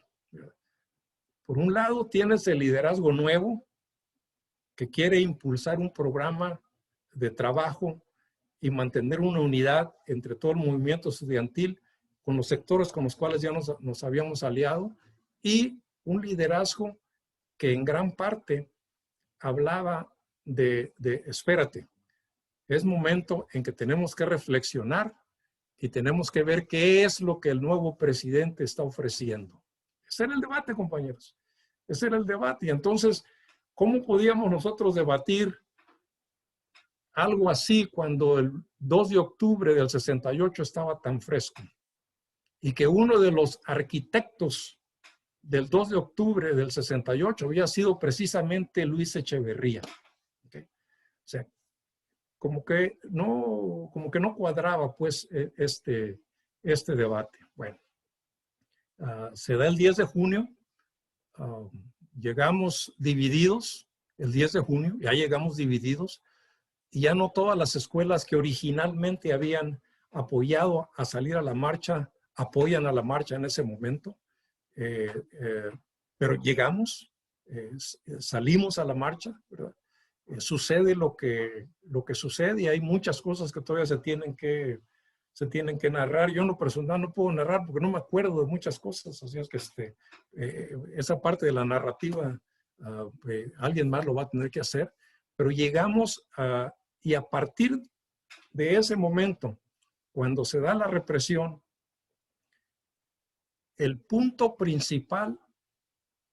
Por un lado, tienes el liderazgo nuevo que quiere impulsar un programa de trabajo y mantener una unidad entre todo el movimiento estudiantil con los sectores con los cuales ya nos habíamos aliado, y un liderazgo que en gran parte hablaba de espérate, es momento en que tenemos que reflexionar y tenemos que ver qué es lo que el nuevo presidente está ofreciendo. Ese era el debate, compañeros. Ese era el debate. Y entonces, ¿cómo podíamos nosotros debatir algo así cuando el 2 de octubre del 68 estaba tan fresco? Y que uno de los arquitectos del 2 de octubre del 68 había sido precisamente Luis Echeverría. ¿Okay? O sea, como que no cuadraba pues este debate. Bueno, se da el 10 de junio, llegamos divididos, el 10 de junio, ya llegamos divididos, y ya no todas las escuelas que originalmente habían apoyado a salir a la marcha, apoyan a la marcha en ese momento, pero llegamos, salimos a la marcha, ¿verdad? Sucede lo que sucede y hay muchas cosas que todavía se tienen que narrar. Yo en lo personal no puedo narrar porque no me acuerdo de muchas cosas, así es que esa parte de la narrativa alguien más lo va a tener que hacer, pero llegamos y a partir de ese momento, cuando se da la represión, el punto principal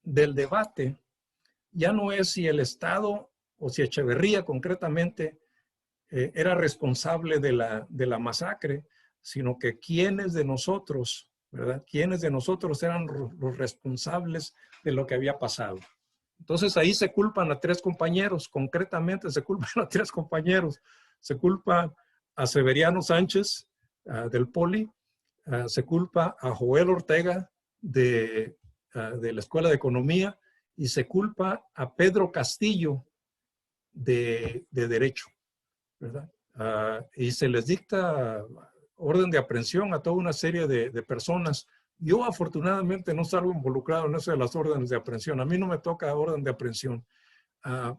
del debate ya no es si el Estado o si Echeverría concretamente era responsable de la masacre, sino que quiénes de nosotros, ¿verdad? Quiénes de nosotros eran los responsables de lo que había pasado. Entonces ahí se culpan a 3 compañeros, concretamente se culpan a 3 compañeros. Se culpa a Severiano Sánchez del Poli, se culpa a Joel Ortega de la Escuela de Economía y se culpa a Pedro Castillo de Derecho, ¿verdad? Y se les dicta orden de aprehensión a toda una serie de personas. Yo afortunadamente no salgo involucrado en eso de las órdenes de aprehensión. A mí no me toca orden de aprehensión.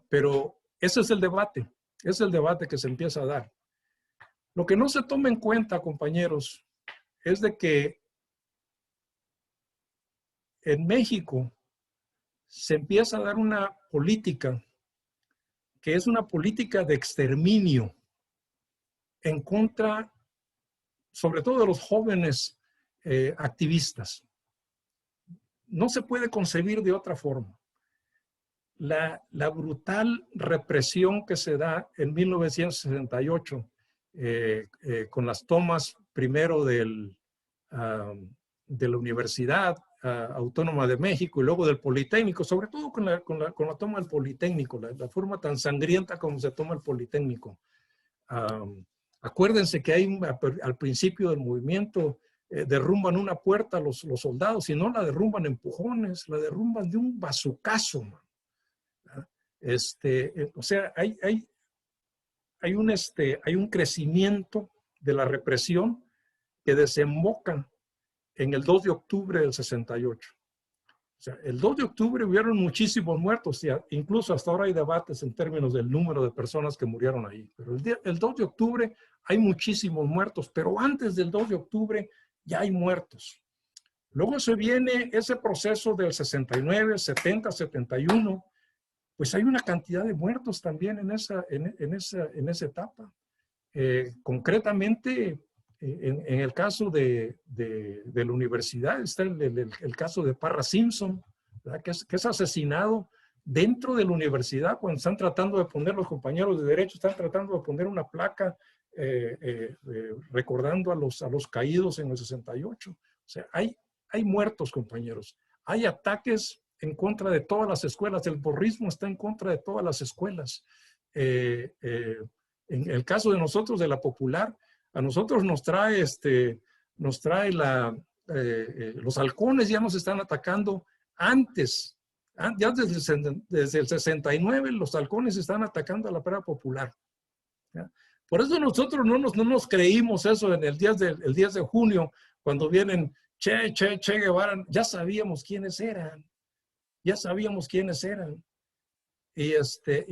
Pero ese es el debate que se empieza a dar. Lo que no se toma en cuenta, compañeros, es de que en México se empieza a dar una política que es una política de exterminio en contra, sobre todo de los jóvenes activistas. No se puede concebir de otra forma. La brutal represión que se da en 1968 con las tomas primero de la Universidad Autónoma de México y luego del Politécnico, sobre todo con la toma del Politécnico, la forma tan sangrienta como se toma el Politécnico. Acuérdense que al principio del movimiento derrumban una puerta los soldados y no la derrumban empujones, la derrumban de un bazucazo, man. O sea, hay un crecimiento de la represión que desemboca en el 2 de octubre del 68. O sea, el 2 de octubre hubieron muchísimos muertos, y incluso hasta ahora hay debates en términos del número de personas que murieron ahí. Pero el 2 de octubre hay muchísimos muertos, pero antes del 2 de octubre ya hay muertos. Luego se viene ese proceso del 69, 70, 71, pues hay una cantidad de muertos también en esa etapa. Concretamente, en el caso de la universidad está el caso de Parra Simpson, ¿verdad? Que es asesinado dentro de la universidad cuando están tratando de poner, los compañeros de derecho están tratando de poner una placa recordando a los caídos en el 68. O sea, hay muertos, compañeros. Hay ataques en contra de todas las escuelas. El porrismo está en contra de todas las escuelas. En el caso de nosotros, de la Popular, a nosotros nos trae los halcones ya nos están atacando antes. Ya desde el 69 los halcones están atacando a la Prepa Popular. ¿Ya? Por eso nosotros no nos creímos eso en el 10 de junio, cuando vienen Che Guevara. Ya sabíamos quiénes eran. Ya sabíamos quiénes eran. Y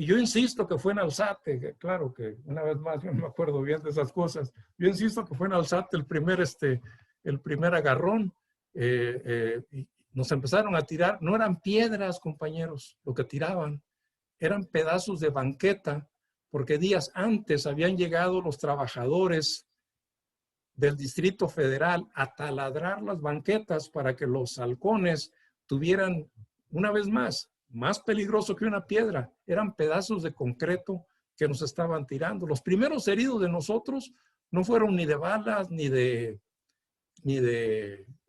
yo insisto que fue en Alzate, que claro que una vez más yo no me acuerdo bien de esas cosas. Yo insisto que fue en Alzate el primer agarrón. Y nos empezaron a tirar, no eran piedras, compañeros, lo que tiraban, eran pedazos de banqueta, porque días antes habían llegado los trabajadores del Distrito Federal a taladrar las banquetas para que los halcones tuvieran, una vez más peligroso que una piedra, eran pedazos de concreto que nos estaban tirando. Los primeros heridos de nosotros no fueron ni de balas ni de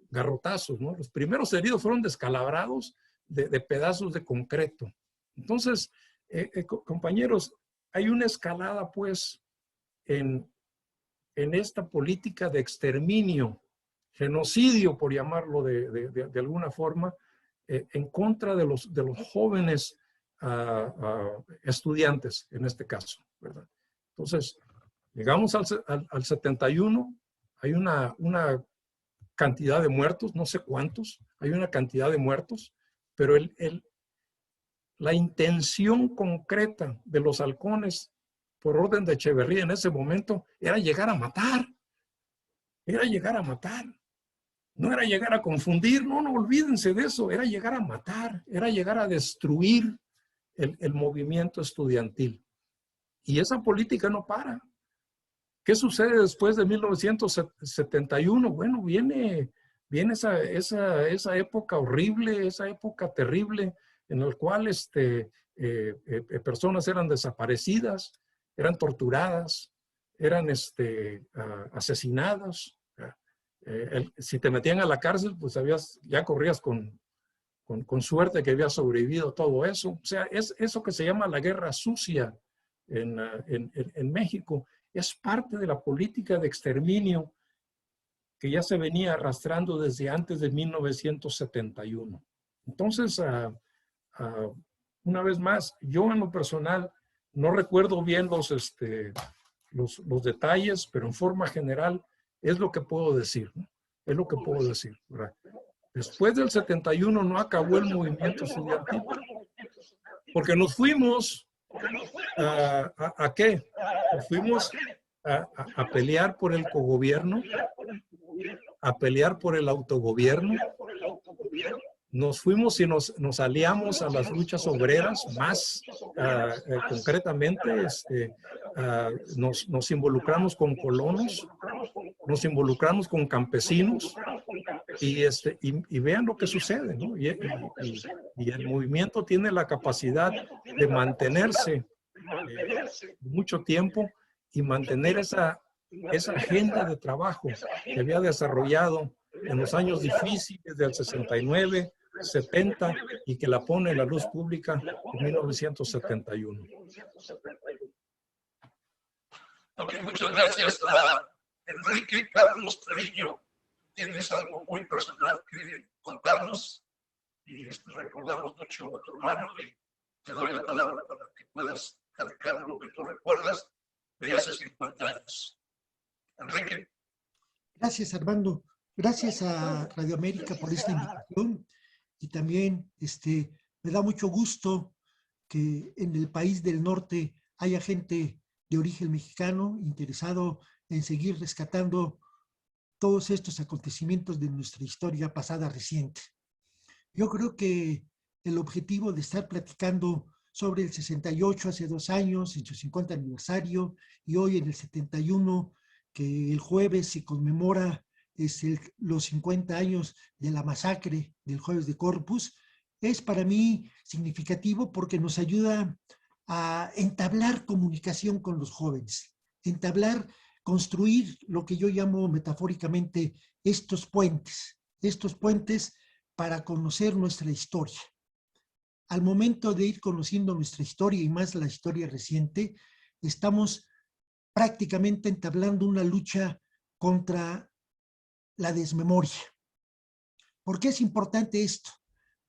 garrotazos, ¿no? Los primeros heridos fueron descalabrados de pedazos de concreto. Entonces, compañeros, hay una escalada, pues, en esta política de exterminio, genocidio, por llamarlo de alguna forma, en contra de los jóvenes estudiantes, en este caso, ¿verdad? Entonces, llegamos al 71, hay una cantidad de muertos, no sé cuántos, hay una cantidad de muertos, pero la intención concreta de los halcones, por orden de Echeverría en ese momento, era llegar a matar. Era llegar a matar. No era llegar a confundir, no olvídense de eso, era llegar a matar, era llegar a destruir el movimiento estudiantil. Y esa política no para. ¿Qué sucede después de 1971? Bueno, viene esa época horrible, esa época terrible en la cual personas eran desaparecidas, eran torturadas, eran asesinadas. Si te metían a la cárcel, pues ya corrías con suerte que habías sobrevivido a todo eso. O sea, es eso que se llama la guerra sucia en México. Es parte de la política de exterminio que ya se venía arrastrando desde antes de 1971. Entonces, una vez más, yo en lo personal no recuerdo bien los detalles, pero en forma general es lo que puedo decir, ¿no? Es lo que puedo decir, ¿verdad? Después del 71 no acabó el movimiento estudiantil, porque nos fuimos ¿a qué? Nos fuimos a pelear por el cogobierno, a pelear por el autogobierno. Nos fuimos y nos aliamos a las luchas obreras, más concretamente nos involucramos con colonos, nos involucramos con campesinos y vean lo que sucede, ¿no? Y el movimiento tiene la capacidad de mantenerse mucho tiempo y mantener esa agenda de trabajo que había desarrollado en los años difíciles del 69, 70 y que la pone en la luz pública en 1971. Ok, muchas gracias a Enrique Carlos Treviño. Tienes algo muy personal que contarnos y recordamos mucho a tu hermano y te doy la palabra para que puedas cargar lo que tú recuerdas de hace 50 años. Enrique. Gracias, Armando. Gracias a Radio América por esta invitación y también me da mucho gusto que en el país del norte haya gente de origen mexicano interesado en seguir rescatando todos estos acontecimientos de nuestra historia pasada reciente. Yo creo que el objetivo de estar platicando sobre el 68 hace 2 años, en su 50 aniversario, y hoy en el 71, que el jueves se conmemora los 50 años de la masacre del Jueves de Corpus, es para mí significativo porque nos ayuda a entablar comunicación con los jóvenes, construir lo que yo llamo metafóricamente estos puentes para conocer nuestra historia. Al momento de ir conociendo nuestra historia y más la historia reciente, estamos prácticamente entablando una lucha contra la desmemoria. ¿Por qué es importante esto?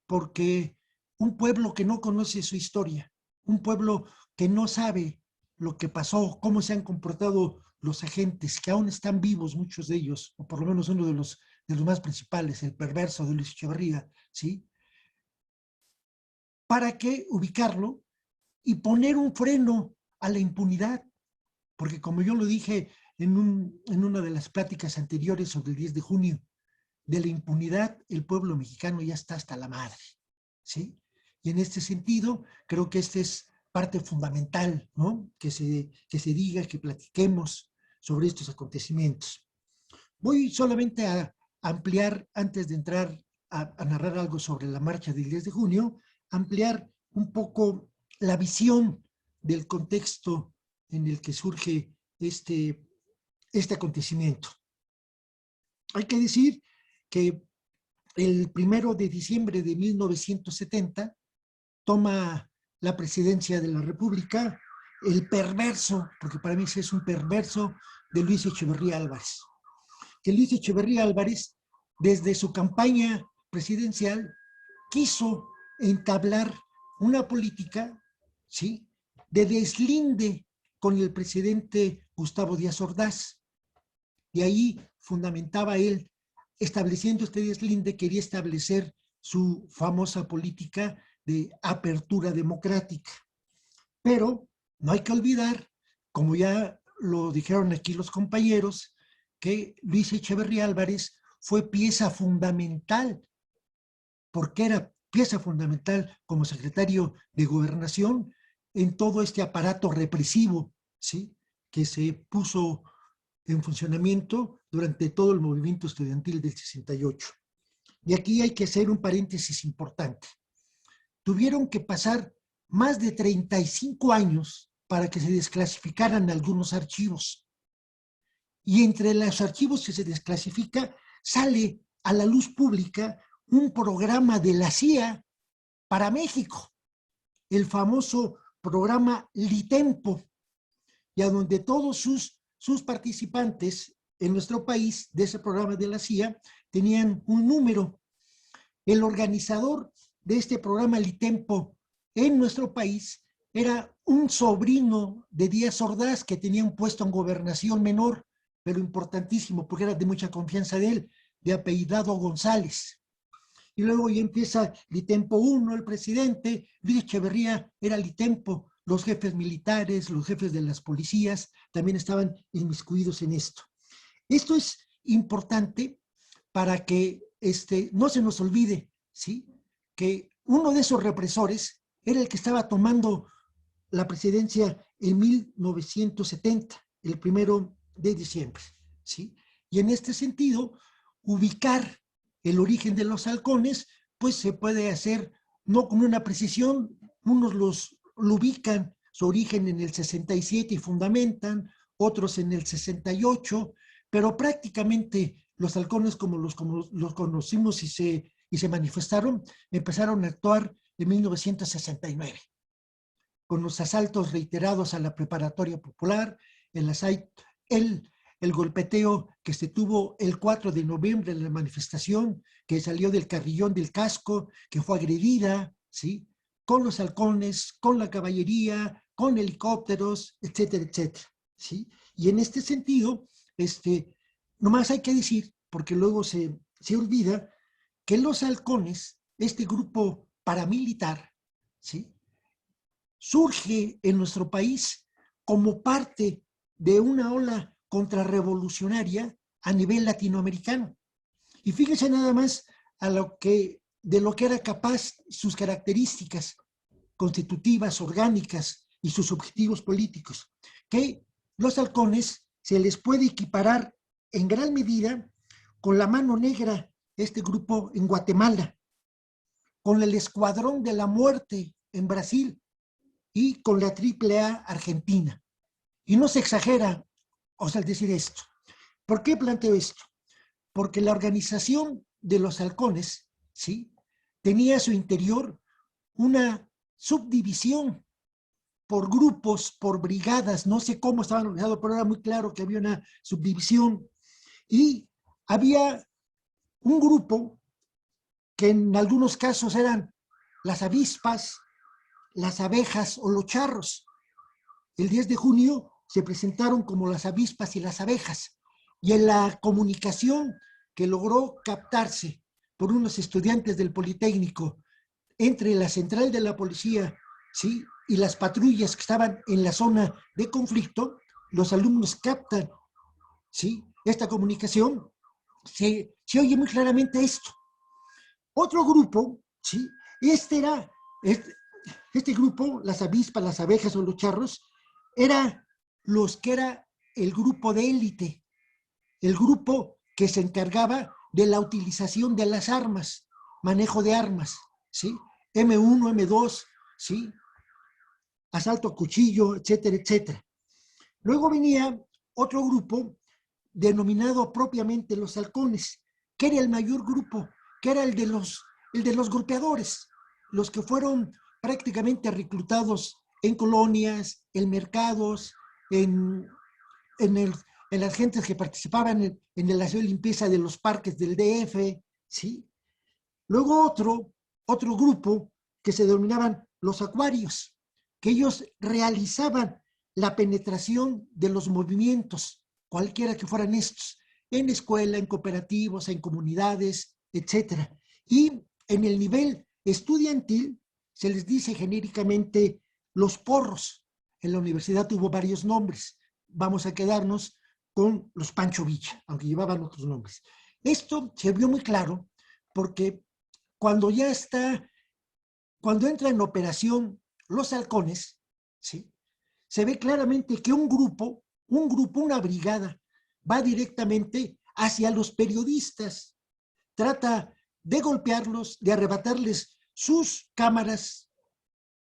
Porque un pueblo que no conoce su historia, un pueblo que no sabe lo que pasó, cómo se han comportado los agentes, que aún están vivos muchos de ellos, o por lo menos uno de los más principales, el perverso de Luis Echeverría, ¿sí? ¿Para qué ubicarlo y poner un freno a la impunidad? Porque como yo lo dije en una de las pláticas anteriores sobre el 10 de junio, de la impunidad el pueblo mexicano ya está hasta la madre, ¿sí? Y en este sentido, creo que esta es parte fundamental, ¿no? Que se diga, que platiquemos sobre estos acontecimientos. Voy solamente a ampliar, antes de entrar a narrar algo sobre la marcha del 10 de junio, ampliar un poco la visión del contexto en el que surge este acontecimiento. Hay que decir que el 1 de diciembre de 1970 toma la presidencia de la República el perverso, porque para mí ese es un perverso, de Luis Echeverría Álvarez. Que Luis Echeverría Álvarez, desde su campaña presidencial, quiso entablar una política, ¿sí?, de deslinde con el presidente Gustavo Díaz Ordaz. Y ahí fundamentaba él, estableciendo este deslinde, quería establecer su famosa política de apertura democrática. Pero no hay que olvidar, como ya lo dijeron aquí los compañeros, que Luis Echeverría Álvarez fue pieza fundamental, porque era pieza fundamental como secretario de Gobernación en todo este aparato represivo, ¿sí?, que se puso en funcionamiento durante todo el movimiento estudiantil del 68. Y aquí hay que hacer un paréntesis importante. Tuvieron que pasar más de 35 años para que se desclasificaran algunos archivos. Y entre los archivos que se desclasifica, sale a la luz pública un programa de la CIA para México, el famoso programa Litempo, y a donde todos sus participantes en nuestro país de ese programa de la CIA tenían un número. El organizador de este programa Litempo en nuestro país era un sobrino de Díaz Ordaz, que tenía un puesto en gobernación menor, pero importantísimo porque era de mucha confianza de él, de apellidado González. Y luego ya empieza Litempo 1, el presidente, Luis Echeverría era Litempo, los jefes militares, los jefes de las policías también estaban inmiscuidos en esto. Esto es importante para que no se nos olvide, ¿sí?, que uno de esos represores era el que estaba tomando la presidencia en 1970, el 1 de diciembre, ¿sí? Y en este sentido, ubicar el origen de los halcones, pues se puede hacer no con una precisión. Unos lo ubican su origen en el 67 y fundamentan, otros en el 68, pero prácticamente los halcones como los conocimos y se manifestaron, empezaron a actuar en 1969, con los asaltos reiterados a la preparatoria popular, el golpeteo que se tuvo el 4 de noviembre en la manifestación, que salió del Carrillón del Casco, que fue agredida, ¿sí?, con los halcones, con la caballería, con helicópteros, etcétera, etcétera, ¿sí? Y en este sentido, nomás hay que decir, porque luego se olvida, que los halcones, este grupo paramilitar, ¿sí?, surge en nuestro país como parte de una ola contrarrevolucionaria a nivel latinoamericano. Y fíjense nada más de lo que era capaz, sus características constitutivas, orgánicas y sus objetivos políticos, que los halcones se les puede equiparar en gran medida con la Mano Negra, este grupo en Guatemala, con el Escuadrón de la Muerte en Brasil y con la AAA Argentina. Y no se exagera, o sea, al decir esto. ¿Por qué planteo esto? Porque la organización de los halcones, ¿sí?, tenía a su interior una subdivisión por grupos, por brigadas, no sé cómo estaban organizados, pero era muy claro que había una subdivisión. Y había un grupo que en algunos casos eran las avispas, las abejas o los charros. El 10 de junio se presentaron como las avispas y las abejas. Y en la comunicación que logró captarse por unos estudiantes del Politécnico entre la central de la policía, ¿sí?, y las patrullas que estaban en la zona de conflicto, los alumnos captan, ¿sí?, esta comunicación, se oye muy claramente esto. Otro grupo, ¿sí?, este grupo, las avispas, las abejas o los charros, era el grupo de élite, el grupo que se encargaba de la utilización de las armas, manejo de armas, ¿sí? M1, M2, ¿sí?, asalto a cuchillo, etcétera, etcétera. Luego venía otro grupo denominado propiamente los halcones, que era el mayor grupo, que era el de los golpeadores, los que fueron prácticamente reclutados en colonias, en mercados, en las gentes que participaban en el aseo y limpieza de los parques del DF, ¿sí? Luego otro grupo que se denominaban los acuarios, que ellos realizaban la penetración de los movimientos, cualquiera que fueran estos, en escuela, en cooperativos, en comunidades, etc. Y en el nivel estudiantil se les dice genéricamente los porros. En la universidad tuvo varios nombres. Vamos a quedarnos con los Pancho Villa, aunque llevaban otros nombres. Esto se vio muy claro porque cuando entra en operación los halcones, ¿sí?, se ve claramente que un grupo, una brigada, va directamente hacia los periodistas, trata de golpearlos, de arrebatarles sus cámaras,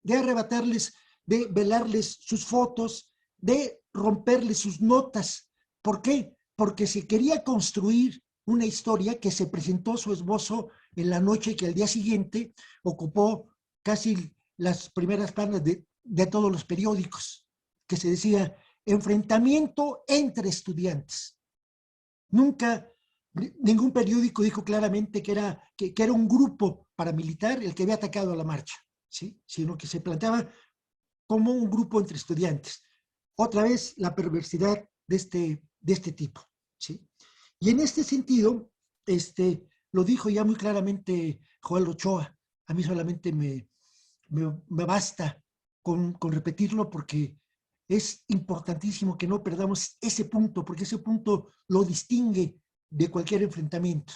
de velarles sus fotos, de romperles sus notas. ¿Por qué? Porque se quería construir una historia que se presentó su esbozo en la noche que al día siguiente ocupó casi las primeras planas de todos los periódicos, que se decía enfrentamiento entre estudiantes. Nunca ningún periódico dijo claramente que era un grupo paramilitar el que había atacado a la marcha, ¿sí?, sino que se planteaba como un grupo entre estudiantes. Otra vez la perversidad de este tipo, ¿sí? Y en este sentido, lo dijo ya muy claramente Joel Ochoa. A mí solamente me basta con repetirlo porque es importantísimo que no perdamos ese punto, porque ese punto lo distingue de cualquier enfrentamiento.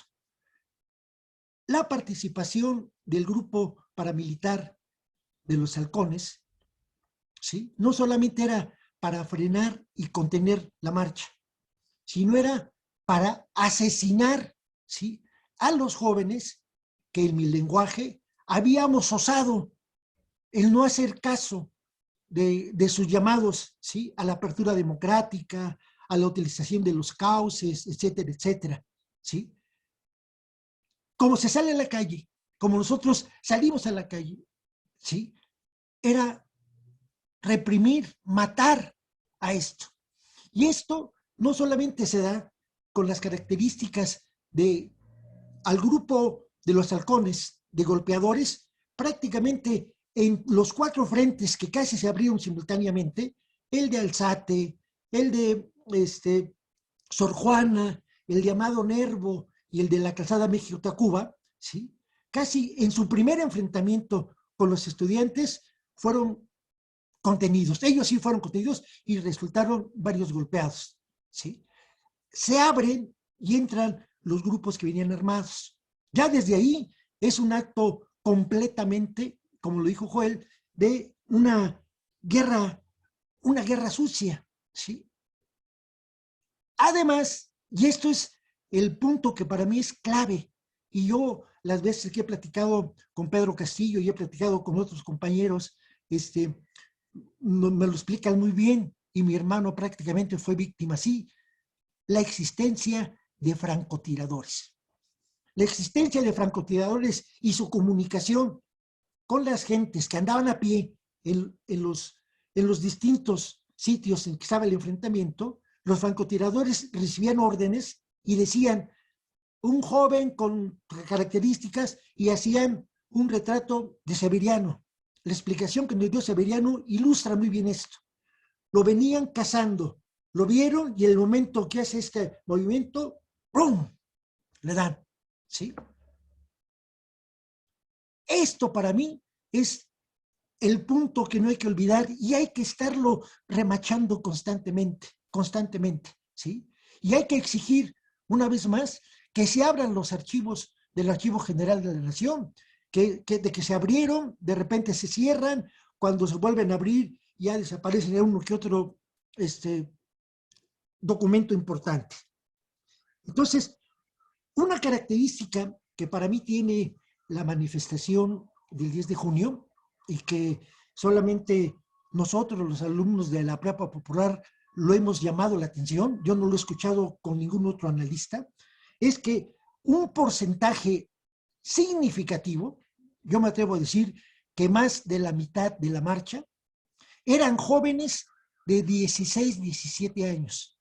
La participación del grupo paramilitar de los halcones, ¿sí?, no solamente era para frenar y contener la marcha, sino era para asesinar, ¿sí?, a los jóvenes que en mi lenguaje habíamos osado el no hacer caso de sus llamados, ¿sí?, a la apertura democrática, a la utilización de los cauces, etcétera, etcétera, ¿sí? Como se sale a la calle, como nosotros salimos a la calle, ¿sí?, era reprimir, matar a esto. Y esto no solamente se da con las características al grupo de los halcones, de golpeadores, prácticamente en los 4 frentes que casi se abrieron simultáneamente, el de Alzate, el de Sor Juana, el de Amado Nervo y el de la Calzada México-Tacuba, ¿sí?, casi en su primer enfrentamiento con los estudiantes fueron contenidos. Ellos sí fueron contenidos y resultaron varios golpeados, ¿sí? Se abren y entran los grupos que venían armados. Ya desde ahí es un acto completamente, como lo dijo Joel, de una guerra sucia, ¿sí? Además, y esto es el punto que para mí es clave, y yo las veces que he platicado con Pedro Castillo y he platicado con otros compañeros, me lo explican muy bien, y mi hermano prácticamente fue víctima así, la existencia de francotiradores. La existencia de francotiradores y su comunicación con las gentes que andaban a pie en los distintos sitios en que estaba el enfrentamiento. Los francotiradores recibían órdenes y decían un joven con características y hacían un retrato de Severiano. La explicación que nos dio Severiano ilustra muy bien esto. Lo venían cazando, lo vieron y en el momento que hace este movimiento, ¡pum!, le dan, ¿sí? Esto para mí es el punto que no hay que olvidar y hay que estarlo remachando constantemente, ¿sí? Y hay que exigir, una vez más, que se abran los archivos del Archivo General de la Nación, de que se abrieron, de repente se cierran, cuando se vuelven a abrir ya desaparece uno que otro documento importante. Entonces, una característica que para mí tiene la manifestación del 10 de junio y que solamente nosotros, los alumnos de la Prepa Popular, lo hemos llamado la atención, yo no lo he escuchado con ningún otro analista, es que un porcentaje significativo, yo me atrevo a decir que más de la mitad de la marcha, eran jóvenes de 16, 17 años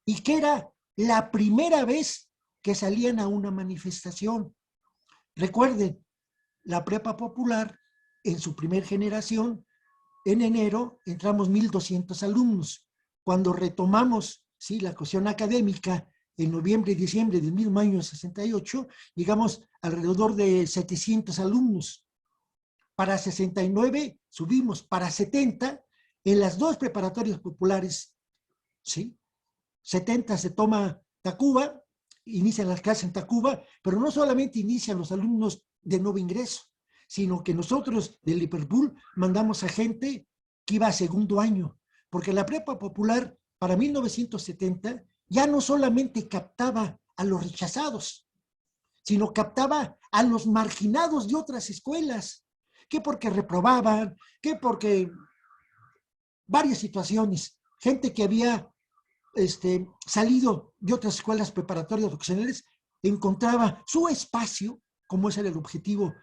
y que era la primera vez que salían a una manifestación. Recuerden, la Prepa Popular, en su primer generación, en enero entramos 1,200 alumnos. Cuando retomamos, ¿sí?, la cuestión académica en noviembre y diciembre del mismo año 68, llegamos alrededor de 700 alumnos. Para 69 subimos, para 70 en las dos preparatorias populares, ¿sí? 70 se toma Tacuba, inician las clases en Tacuba, pero no solamente inician los alumnos de nuevo ingreso, sino que nosotros de Liverpool mandamos a gente que iba a segundo año, porque la Prepa Popular para 1970 ya no solamente captaba a los rechazados, sino captaba a los marginados de otras escuelas, que porque reprobaban, que porque varias situaciones, gente que había salido de otras escuelas preparatorias vocacionales, encontraba su espacio, como ese era el objetivo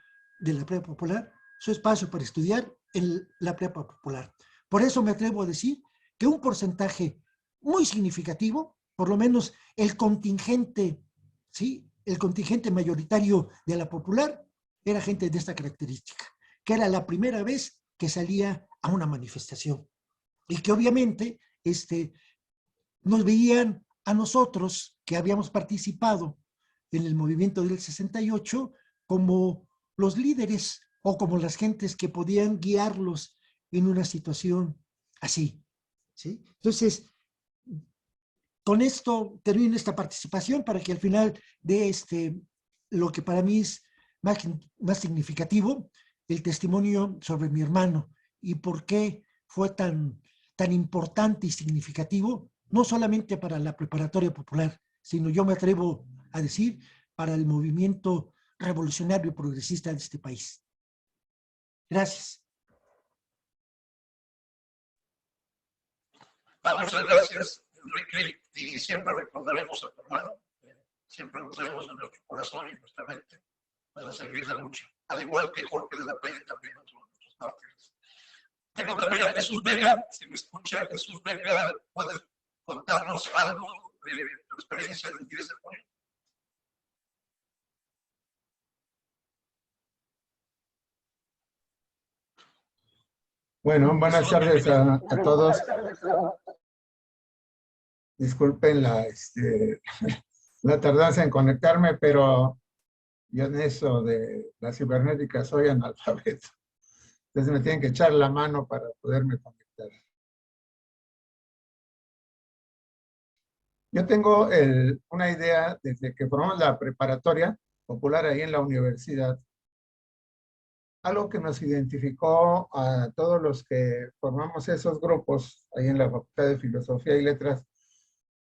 de la Prepa Popular, su espacio para estudiar en la Prepa Popular. Por eso me atrevo a decir que un porcentaje muy significativo, por lo menos el contingente, ¿sí?, el contingente mayoritario de la Popular, era gente de esta característica, que era la primera vez que salía a una manifestación. Y que obviamente nos veían a nosotros que habíamos participado en el movimiento del 68 como los líderes o como las gentes que podían guiarlos en una situación así, ¿sí? Entonces, con esto termino esta participación para que al final de lo que para mí es más significativo, el testimonio sobre mi hermano y por qué fue tan importante y significativo, no solamente para la preparatoria popular, sino yo me atrevo a decir para el movimiento revolucionario y progresista de este país. Gracias. Muchas gracias, Enrique, y siempre recordaremos a tu hermano, siempre lo tenemos en nuestro corazón y en nuestra mente para seguir la lucha, al igual que Jorge de la Peña también otro de nuestros mártires. Tengo también a Jesús Vega, si me escucha Jesús Vega, ¿puedes contarnos algo de tu experiencia del 10 de junio? Bueno, buenas tardes a todos. Disculpen la tardanza en conectarme, pero yo en eso de la cibernética soy analfabeto. Entonces me tienen que echar la mano para poderme conectar. Yo tengo una idea desde que formamos la preparatoria popular ahí en la universidad. Algo que nos identificó a todos los que formamos esos grupos ahí en la Facultad de Filosofía y Letras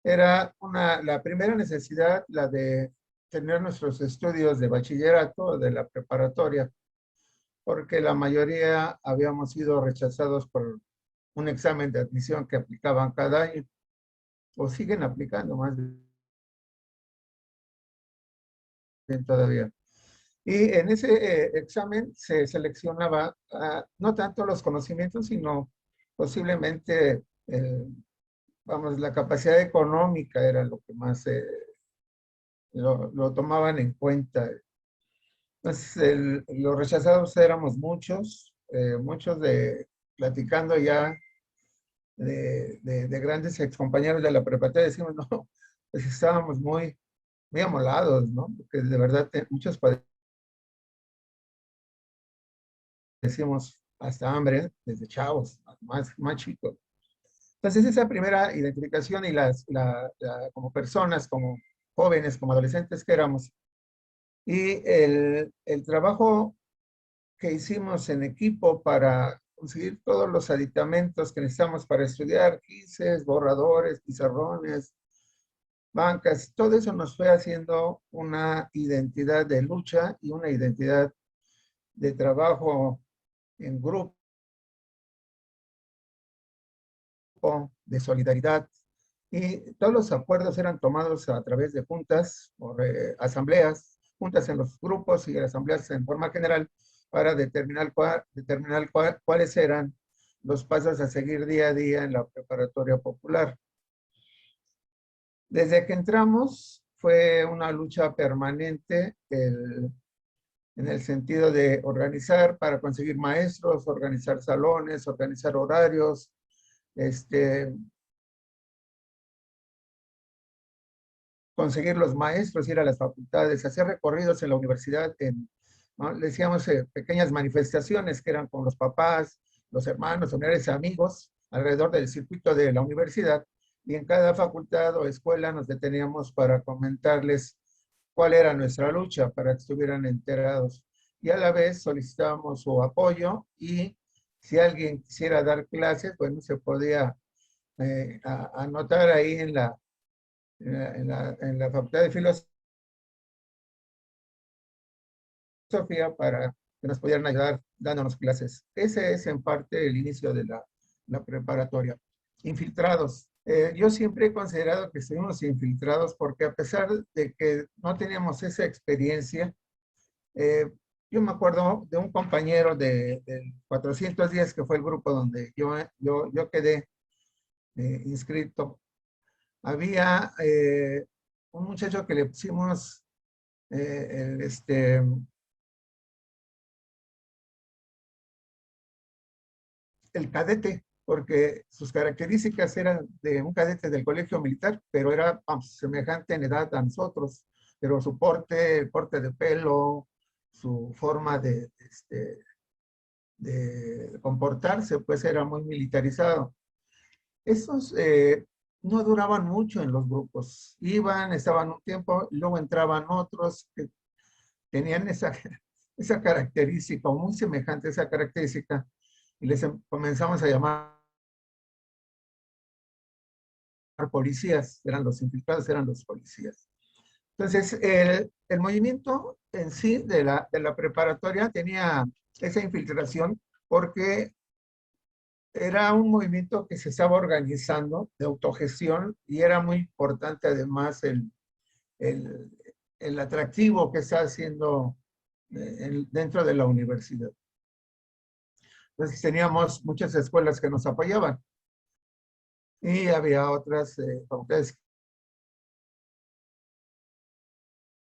Era la primera necesidad, la de tener nuestros estudios de bachillerato, de la preparatoria, porque la mayoría habíamos sido rechazados por un examen de admisión que aplicaban cada año, o siguen aplicando más bien todavía. Y en ese examen se seleccionaba no tanto los conocimientos, sino posiblemente, vamos, la capacidad económica era lo que más lo tomaban en cuenta. Entonces, los rechazados éramos muchos, muchos platicando ya de grandes excompañeros de la preparatoria, decimos, no, pues estábamos muy, muy amolados, ¿no? Porque de verdad muchos padecíamos hasta hambre desde chavos, más chicos. Entonces, esa primera identificación y como personas, como jóvenes, como adolescentes que éramos, y el trabajo que hicimos en equipo para conseguir todos los aditamentos que necesitamos para estudiar, quizzes, borradores, pizarrones, bancas, todo eso nos fue haciendo una identidad de lucha y una identidad de trabajo en grupo, de solidaridad. Y todos los acuerdos eran tomados a través de juntas o asambleas, juntas en los grupos y asambleas en forma general, para determinar cuáles eran los pasos a seguir día a día en la preparatoria popular. Desde que entramos fue una lucha permanente en el sentido de organizar para conseguir maestros, organizar salones, organizar horarios, conseguir los maestros, ir a las facultades, hacer recorridos en la universidad, ¿no? Le decíamos pequeñas manifestaciones que eran con los papás, los hermanos, familiares, amigos, alrededor del circuito de la universidad, y en cada facultad o escuela nos deteníamos para comentarles cuál era nuestra lucha, para que estuvieran enterados. Y a la vez solicitábamos su apoyo, y si alguien quisiera dar clases, bueno, se podía anotar ahí en la Facultad de Filosofía para que nos pudieran ayudar dándonos clases. Ese es en parte el inicio de la preparatoria. Infiltrados. Yo siempre he considerado que estuvimos infiltrados porque a pesar de que no teníamos esa experiencia, yo me acuerdo de un compañero de 410, que fue el grupo donde yo quedé inscrito. Había un muchacho que le pusimos el cadete, porque sus características eran de un cadete del colegio militar, pero era semejante en edad a nosotros, pero su porte, el porte de pelo, su forma de comportarse, pues era muy militarizado. Estos no duraban mucho en los grupos. Iban, estaban un tiempo, y luego entraban otros que tenían esa característica, o muy semejante a esa característica, y les comenzamos a llamar policías, eran los infiltrados, eran los policías. Entonces, el movimiento en sí de la preparatoria tenía esa infiltración porque era un movimiento que se estaba organizando de autogestión, y era muy importante además el atractivo que está haciendo dentro de la universidad. Entonces teníamos muchas escuelas que nos apoyaban, y había otras facultades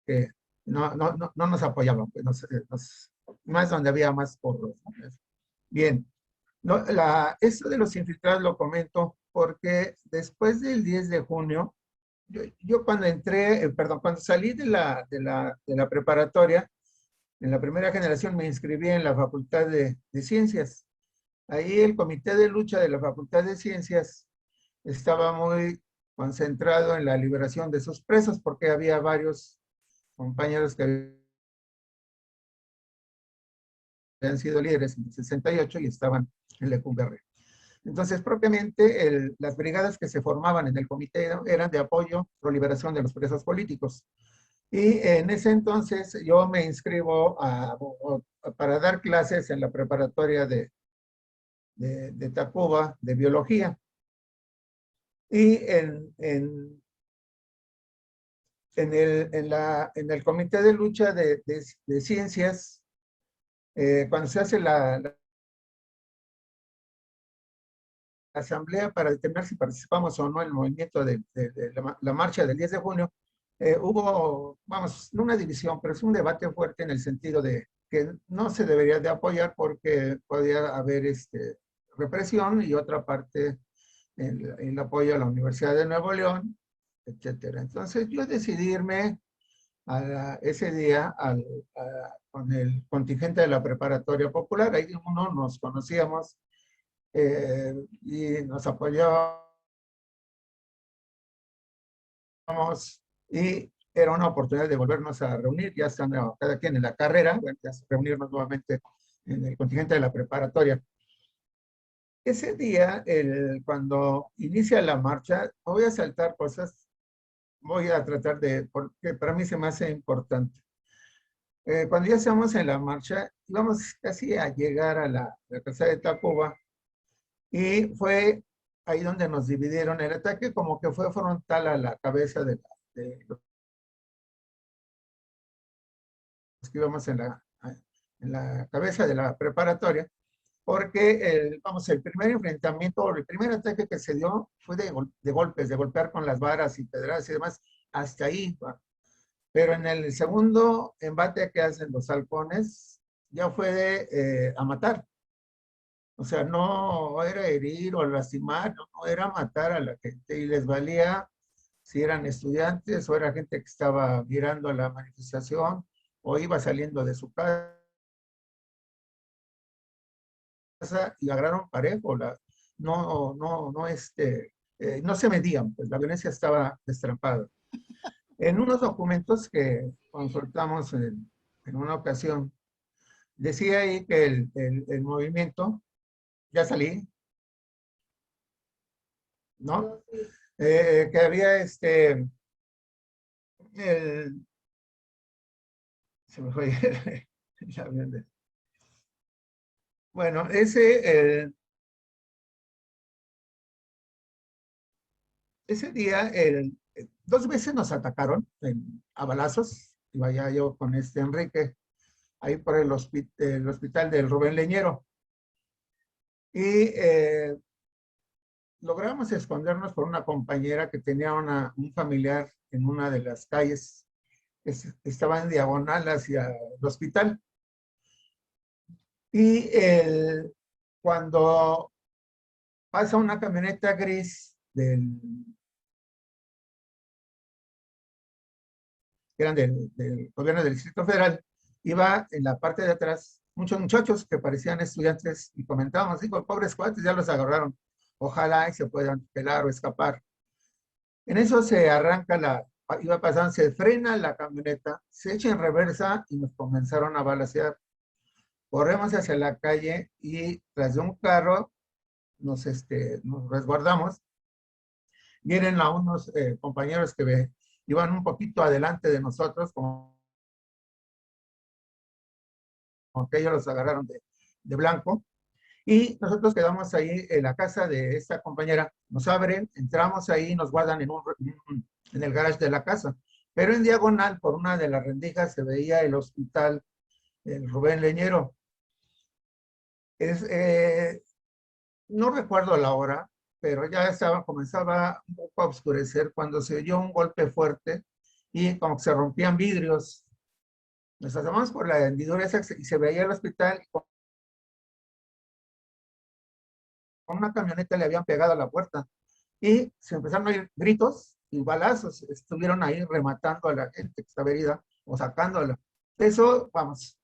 que no nos apoyaban, pues más donde había más porros. Bien, esto de los infiltrados lo comento porque después del 10 de junio, yo cuando entré, cuando salí de la preparatoria, en la primera generación me inscribí en la Facultad de Ciencias. Ahí el comité de lucha de la Facultad de Ciencias estaba muy concentrado en la liberación de sus presos, porque había varios compañeros que habían sido líderes en el 68 y estaban en Lecumberri. Entonces, propiamente, las brigadas que se formaban en el comité eran de apoyo por liberación de los presos políticos. Y en ese entonces yo me inscribo para dar clases en la preparatoria de Tacuba de biología. Y en el comité de lucha de ciencias, cuando se hace la asamblea para determinar si participamos o no en el movimiento de la marcha del 10 de junio, hubo, vamos, no una división, pero es un debate fuerte en el sentido de que no se debería de apoyar porque podía haber represión, y otra parte el apoyo a la Universidad de Nuevo León, etcétera. Entonces yo decidí irme ese día con el contingente de la preparatoria popular. Ahí no nos conocíamos, y nos apoyábamos, y era una oportunidad de volvernos a reunir, ya estando cada quien en la carrera, bueno, ya reunirnos nuevamente en el contingente de la preparatoria. Ese día, cuando inicia la marcha, voy a saltar cosas, voy a tratar porque para mí se me hace importante. Cuando ya estamos en la marcha, íbamos casi a llegar a la casa de Tacuba, y fue ahí donde nos dividieron. El ataque como que fue frontal a la cabeza de los que íbamos en la cabeza de la preparatoria, porque el primer enfrentamiento, el primer ataque que se dio fue de golpes, de golpear con las varas y pedradas y demás, hasta ahí. Pero en el segundo embate que hacen los halcones, ya fue a matar. O sea, no era herir o lastimar, no, era matar a la gente, y les valía si eran estudiantes o era gente que estaba mirando la manifestación o iba saliendo de su casa, y agarraron parejo. No se medían, pues la violencia estaba destrampada. En unos documentos que consultamos en una ocasión, decía ahí que el movimiento, ya salí, ¿no? Que había se me fue el avión bueno, ese día, 2 veces nos atacaron a balazos. Iba ya yo con Enrique, ahí por el hospital del Rubén Leñero. Y logramos escondernos por una compañera que tenía un familiar en una de las calles que estaba en diagonal hacia el hospital. Y cuando pasa una camioneta gris que eran del gobierno del Distrito Federal, iba en la parte de atrás muchos muchachos que parecían estudiantes, y comentábamos, digo, pobres cuates, ya los agarraron, ojalá y se puedan pelar o escapar. En eso se arranca iba pasando, se frena la camioneta, se echa en reversa y nos comenzaron a balacear. Corremos hacia la calle y tras de un carro nos resguardamos. Vienen a unos compañeros que iban un poquito adelante de nosotros, como que ellos los agarraron de blanco. Y nosotros quedamos ahí en la casa de esta compañera. Nos abren, entramos ahí, nos guardan en el garage de la casa. Pero en diagonal, por una de las rendijas, se veía el hospital, el Rubén Leñero. No recuerdo la hora, pero ya comenzaba un poco a oscurecer cuando se oyó un golpe fuerte y como que se rompían vidrios. Nos asomamos por la hendidura esa y se veía el hospital. Con una camioneta le habían pegado a la puerta y se empezaron a oír gritos y balazos. Estuvieron ahí rematando a la gente que estaba herida o sacándola. Eso, vamos.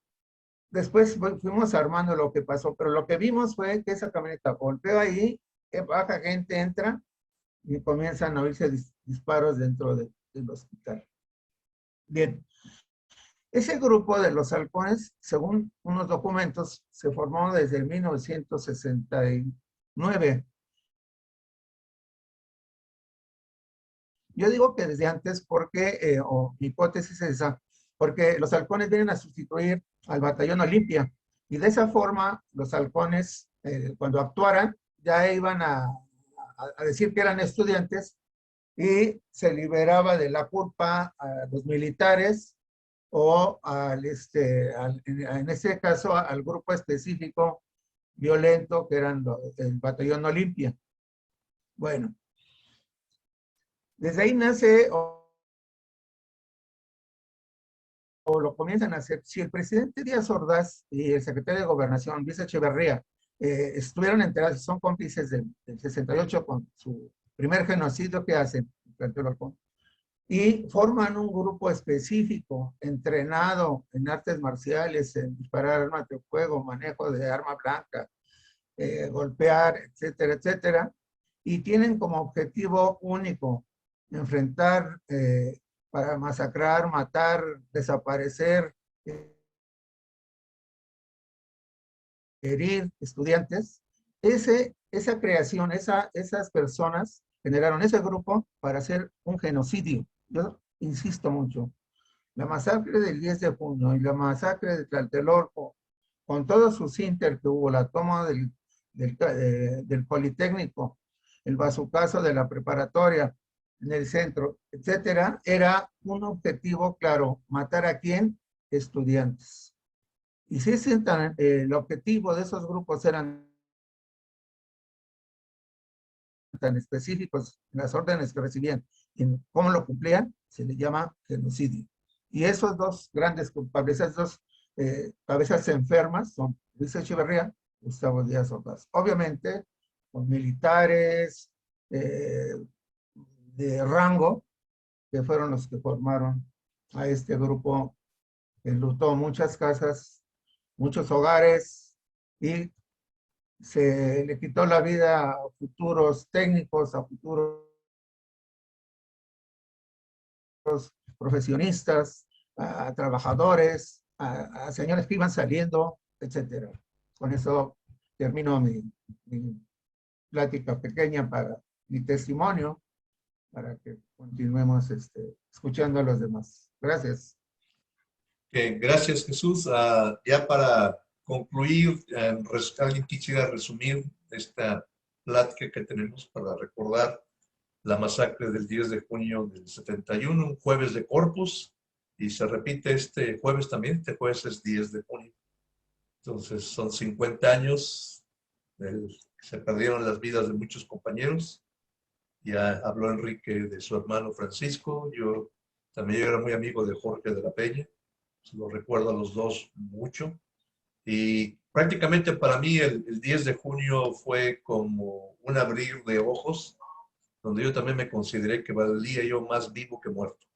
Después fuimos armando lo que pasó, pero lo que vimos fue que esa camioneta golpeó ahí, baja gente, entra y comienzan a oírse disparos dentro del hospital. Bien. Ese grupo de los halcones, según unos documentos, se formó desde 1960 9. Yo digo que desde antes porque, o mi hipótesis es esa, porque los halcones vienen a sustituir al batallón Olimpia. Y de esa forma, los halcones, cuando actuaran, ya iban a decir que eran estudiantes y se liberaba de la culpa a los militares o en ese caso al grupo específico violento que eran el batallón Olimpia. Bueno, desde ahí nace o lo comienzan a hacer. Si el presidente Díaz Ordaz y el secretario de Gobernación, Luis Echeverría, estuvieron enterados y son cómplices del 68 con su primer genocidio que hacen, y forman un grupo específico, entrenado en artes marciales, en disparar armas de fuego, manejo de arma blanca, golpear, etcétera, etcétera, y tienen como objetivo único enfrentar, para masacrar, matar, desaparecer, herir estudiantes. Esa creación, esas personas generaron ese grupo para hacer un genocidio. Yo insisto mucho, la masacre del 10 de junio y la masacre de Tlatelolco, con todos sus inter que hubo, la toma del Politécnico, el bazucazo de la preparatoria en el centro, etcétera, era un objetivo claro: matar a quién, estudiantes. Y si el objetivo de esos grupos eran tan específicos en las órdenes que recibían y en cómo lo cumplían, se le llama genocidio. Y esos dos grandes culpables, esas dos cabezas enfermas, son Luis Echeverría y Gustavo Díaz Ordaz. Obviamente, con militares de rango, que fueron los que formaron a este grupo que enlutó muchas casas, muchos hogares, y se le quitó la vida a futuros técnicos, a futuros profesionistas, a trabajadores, a señores que iban saliendo, etcétera. Con eso termino mi plática pequeña, para mi testimonio, para que continuemos escuchando a los demás. Gracias. Gracias, Jesús. Ya para concluir, alguien quisiera resumir esta plática que tenemos para recordar la masacre del 10 de junio del 71, un jueves de Corpus, y se repite este jueves también. Este jueves es 10 de junio. Entonces son 50 años, se perdieron las vidas de muchos compañeros. Ya habló Enrique de su hermano Francisco. Yo era muy amigo de Jorge de la Peña. Lo recuerdo a los dos mucho. Y prácticamente para mí el 10 de junio fue como un abrir de ojos, donde yo también me consideré que valía yo más vivo que muerto.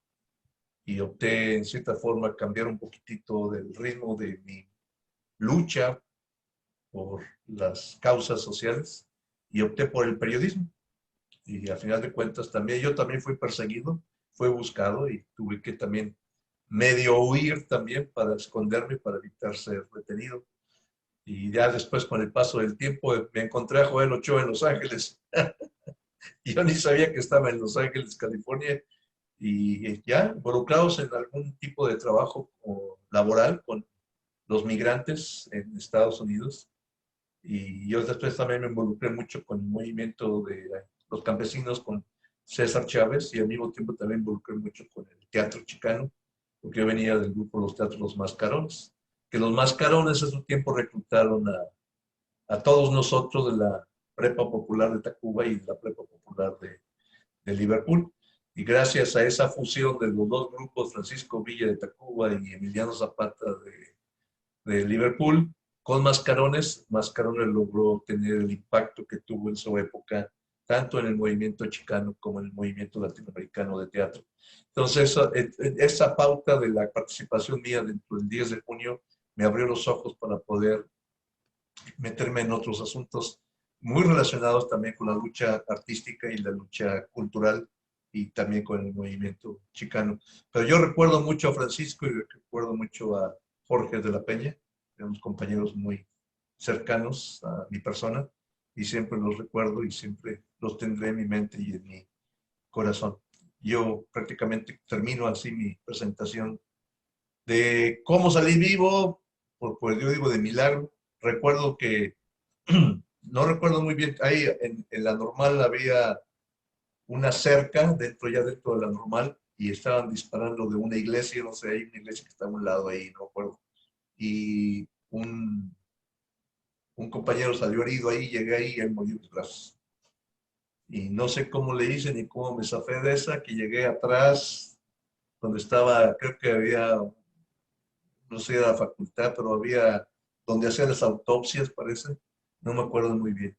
Y opté, en cierta forma, cambiar un poquitito del ritmo de mi lucha por las causas sociales, y opté por el periodismo. Y al final de cuentas yo también fui perseguido, fui buscado, y tuve que también medio huir también para esconderme, para evitar ser retenido. Y ya después, con el paso del tiempo, me encontré a Joel Ochoa en Los Ángeles. Yo ni sabía que estaba en Los Ángeles, California, y ya involucrados en algún tipo de trabajo laboral con los migrantes en Estados Unidos. Y yo después también me involucré mucho con el movimiento de los campesinos, con César Chávez, y al mismo tiempo también me involucré mucho con el teatro chicano, porque yo venía del grupo de los teatros Los Mascarones, que los Mascarones en su tiempo reclutaron a todos nosotros de la Prepa Popular de Tacuba y de la Prepa Popular de Liverpool. Y gracias a esa fusión de los dos grupos, Francisco Villa de Tacuba y Emiliano Zapata de Liverpool, con Mascarones logró tener el impacto que tuvo en su época, tanto en el movimiento chicano como en el movimiento latinoamericano de teatro. Entonces, esa pauta de la participación mía dentro del 10 de junio me abrió los ojos para poder meterme en otros asuntos muy relacionados también con la lucha artística y la lucha cultural, y también con el movimiento chicano. Pero yo recuerdo mucho a Francisco y recuerdo mucho a Jorge de la Peña, éramos compañeros muy cercanos a mi persona, y siempre los recuerdo y siempre los tendré en mi mente y en mi corazón. Yo prácticamente termino así mi presentación de cómo salí vivo, pues yo digo de milagro. Recuerdo que, no recuerdo muy bien, ahí en la normal había una cerca, ya dentro de la normal, y estaban disparando de una iglesia, no sé, hay una iglesia que está a un lado ahí, no recuerdo. Y un compañero salió herido ahí, llegué ahí y él murió en mis brazos. Y no sé cómo le hice ni cómo me zafé de esa, que llegué atrás, donde estaba, creo que había, no sé, la facultad, pero había donde hacían las autopsias, parece, no me acuerdo muy bien.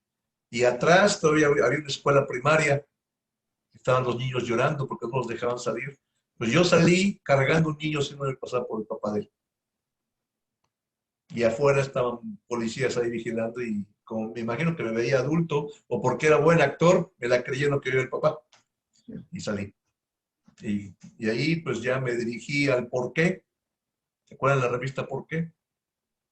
Y atrás todavía había una escuela primaria, estaban los niños llorando porque no los dejaban salir. Pues yo salí cargando un niño sin no pasar por el papá de él. Y afuera estaban policías ahí vigilando y como me imagino que me veía adulto o porque era buen actor, me la creyeron que yo era el papá. Y salí. Y ahí pues ya me dirigí al Por qué. ¿Se acuerdan la revista Por qué?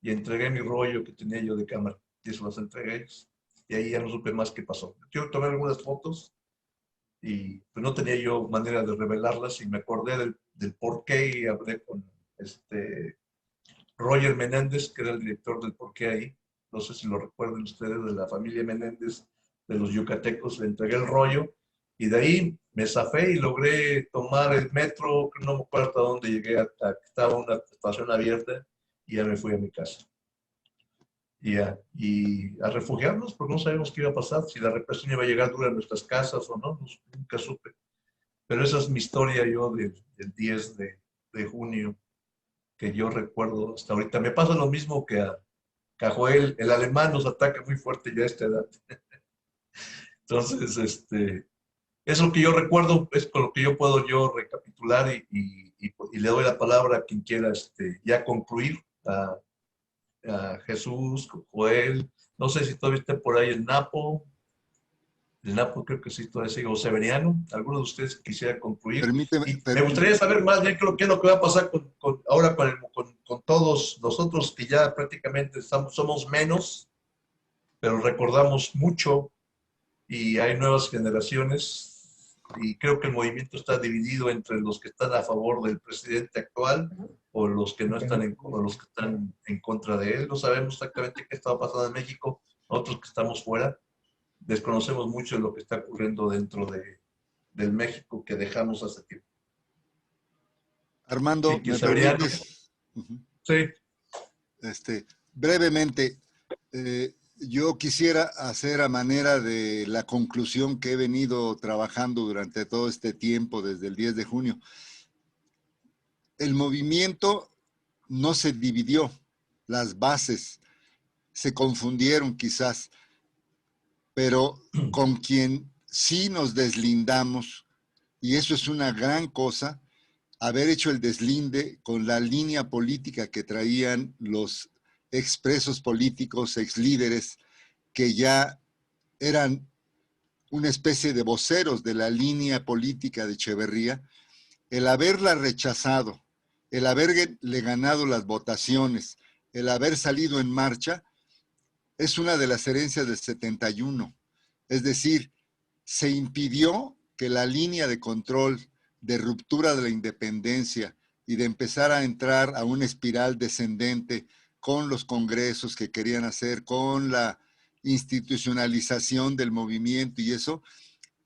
Y entregué mi rollo que tenía yo de cámara. Y eso los entregué a ellos. Y ahí ya no supe más qué pasó. Yo tomé algunas fotos y pues no tenía yo manera de revelarlas y me acordé del Por qué y hablé con Roger Menéndez, que era el director del Por qué ahí. No sé si lo recuerdan ustedes, de la familia Menéndez, de los yucatecos. Le entregué el rollo y de ahí me zafé y logré tomar el metro, no me acuerdo hasta dónde llegué, hasta que estaba una estación abierta y ya me fui a mi casa. Y a refugiarnos, porque no sabemos qué iba a pasar, si la represión iba a llegar dura a nuestras casas o no, nunca supe. Pero esa es mi historia yo del 10 de junio, que yo recuerdo hasta ahorita. Me pasa lo mismo que a Joel, el alemán nos ataca muy fuerte ya a esta edad. Entonces, es lo que yo recuerdo, es con lo que yo puedo yo recapitular y le doy la palabra a quien quiera ya concluir, a Jesús, Joel, no sé si todavía está por ahí el Napo creo que sí, todavía sigue, o Severiano, alguno de ustedes quisiera concluir. Y me gustaría saber más bien qué es lo que va a pasar ahora con todos nosotros que ya prácticamente somos menos, pero recordamos mucho y hay nuevas generaciones y creo que el movimiento está dividido entre los que están a favor del presidente actual o los que no están o los que están en contra de él. No sabemos exactamente qué está pasando en México, nosotros que estamos fuera desconocemos mucho de lo que está ocurriendo dentro del México que dejamos hace tiempo. Armando, Sí, ¿me permites? Sí. Brevemente, yo quisiera hacer a manera de la conclusión que he venido trabajando durante todo este tiempo, desde el 10 de junio. El movimiento no se dividió, las bases se confundieron quizás, pero con quien sí nos deslindamos, y eso es una gran cosa, haber hecho el deslinde con la línea política que traían los expresos políticos, exlíderes, que ya eran una especie de voceros de la línea política de Echeverría, el haberla rechazado, el haberle ganado las votaciones, el haber salido en marcha, es una de las herencias del 71. Es decir, se impidió que la línea de control, de ruptura de la independencia y de empezar a entrar a una espiral descendente con los congresos que querían hacer, con la institucionalización del movimiento y eso,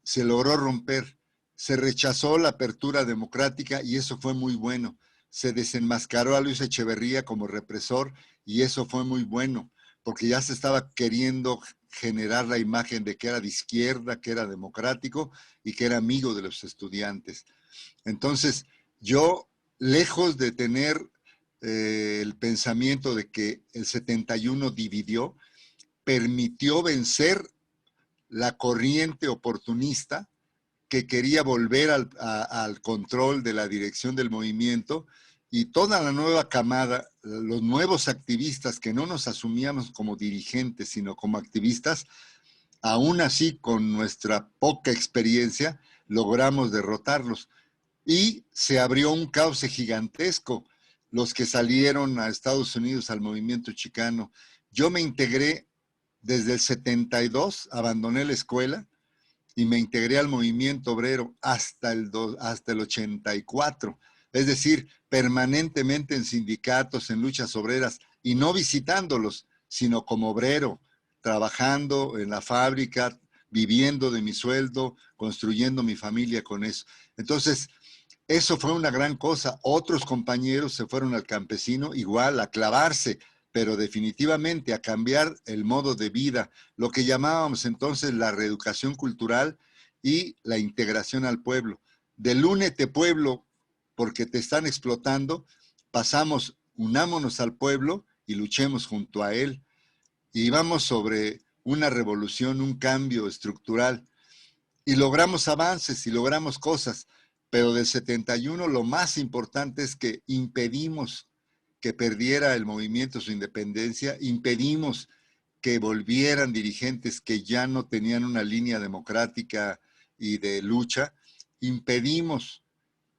se logró romper. Se rechazó la apertura democrática y eso fue muy bueno. Se desenmascaró a Luis Echeverría como represor y eso fue muy bueno, porque ya se estaba queriendo generar la imagen de que era de izquierda, que era democrático y que era amigo de los estudiantes. Entonces, yo, lejos de tener el pensamiento de que el 71 dividió, permitió vencer la corriente oportunista que quería volver al control de la dirección del movimiento, y toda la nueva camada, los nuevos activistas que no nos asumíamos como dirigentes, sino como activistas, aún así con nuestra poca experiencia, logramos derrotarlos. Y se abrió un cauce gigantesco. Los que salieron a Estados Unidos al movimiento chicano. Yo me integré desde el 72 abandoné la escuela y me integré al movimiento obrero hasta el 84. Es decir, permanentemente en sindicatos, en luchas obreras, y no visitándolos, sino como obrero, trabajando en la fábrica, viviendo de mi sueldo, construyendo mi familia con eso. Entonces, eso fue una gran cosa. Otros compañeros se fueron al campesino, igual, a clavarse, pero definitivamente a cambiar el modo de vida, lo que llamábamos entonces la reeducación cultural y la integración al pueblo. Del únete pueblo, porque te están explotando, pasamos, unámonos al pueblo y luchemos junto a él. Y vamos sobre una revolución, un cambio estructural. Y logramos avances y logramos cosas, pero del 71 lo más importante es que impedimos que perdiera el movimiento su independencia, impedimos que volvieran dirigentes que ya no tenían una línea democrática y de lucha, impedimos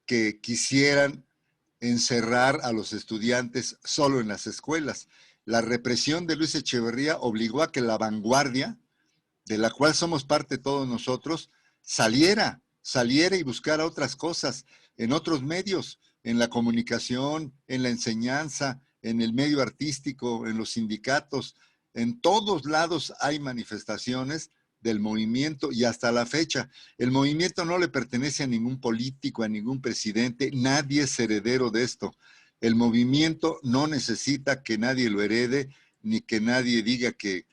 que quisieran encerrar a los estudiantes solo en las escuelas. La represión de Luis Echeverría obligó a que la vanguardia, de la cual somos parte todos nosotros, saliera y buscara otras cosas en otros medios, en la comunicación, en la enseñanza, en el medio artístico, en los sindicatos. En todos lados hay manifestaciones del movimiento y hasta la fecha. El movimiento no le pertenece a ningún político, a ningún presidente, nadie es heredero de esto. El movimiento no necesita que nadie lo herede, ni que nadie diga que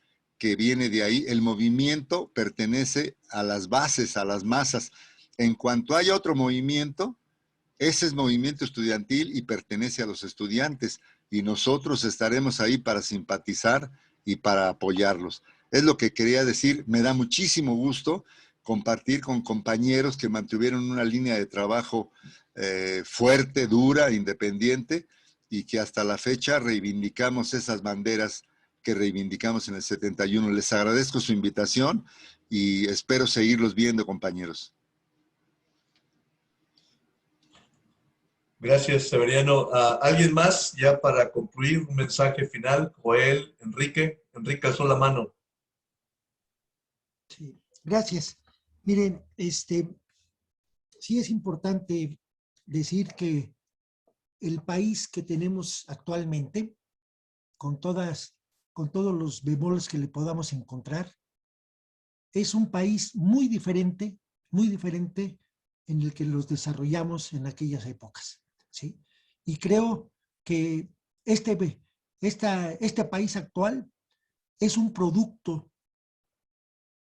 viene de ahí. El movimiento pertenece a las bases, a las masas. En cuanto haya otro movimiento, ese es movimiento estudiantil y pertenece a los estudiantes, y nosotros estaremos ahí para simpatizar y para apoyarlos. Es lo que quería decir. Me da muchísimo gusto compartir con compañeros que mantuvieron una línea de trabajo fuerte, dura, independiente, y que hasta la fecha reivindicamos esas banderas que reivindicamos en el 71. Les agradezco su invitación y espero seguirlos viendo, compañeros. Gracias, Severiano. ¿Alguien más ya para concluir un mensaje final? Joel, Enrique. Enrique, alzó la mano. Sí, gracias. Miren, sí es importante decir que el país que tenemos actualmente, con todos los bemoles que le podamos encontrar, es un país muy diferente en el que los desarrollamos en aquellas épocas, ¿sí? Y creo que este país actual es un producto,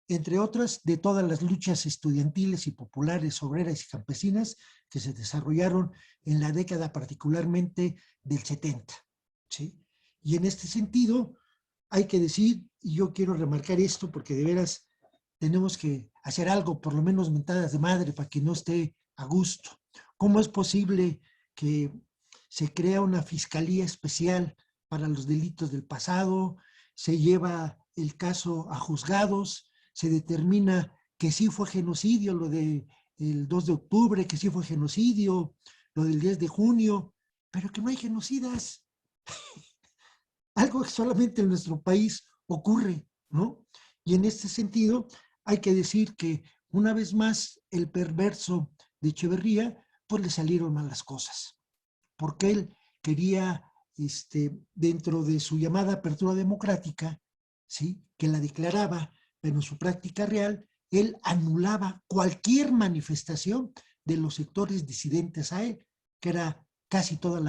entre otras, de todas las luchas estudiantiles y populares, obreras y campesinas que se desarrollaron en la década particularmente del 70, ¿sí? Y en este sentido, hay que decir, y yo quiero remarcar esto porque de veras tenemos que hacer algo, por lo menos mentadas de madre, para que no esté a gusto. ¿Cómo es posible que se crea una fiscalía especial para los delitos del pasado, se lleva el caso a juzgados, se determina que sí fue genocidio lo del 2 de octubre, que sí fue genocidio, lo del 10 de junio, pero que no hay genocidas? Algo que solamente en nuestro país ocurre, ¿no? Y en este sentido, hay que decir que una vez más el perverso de Echeverría, pues le salieron mal las cosas, porque él quería, dentro de su llamada apertura democrática, ¿sí?, que la declaraba, pero en su práctica real, él anulaba cualquier manifestación de los sectores disidentes a él, que era casi toda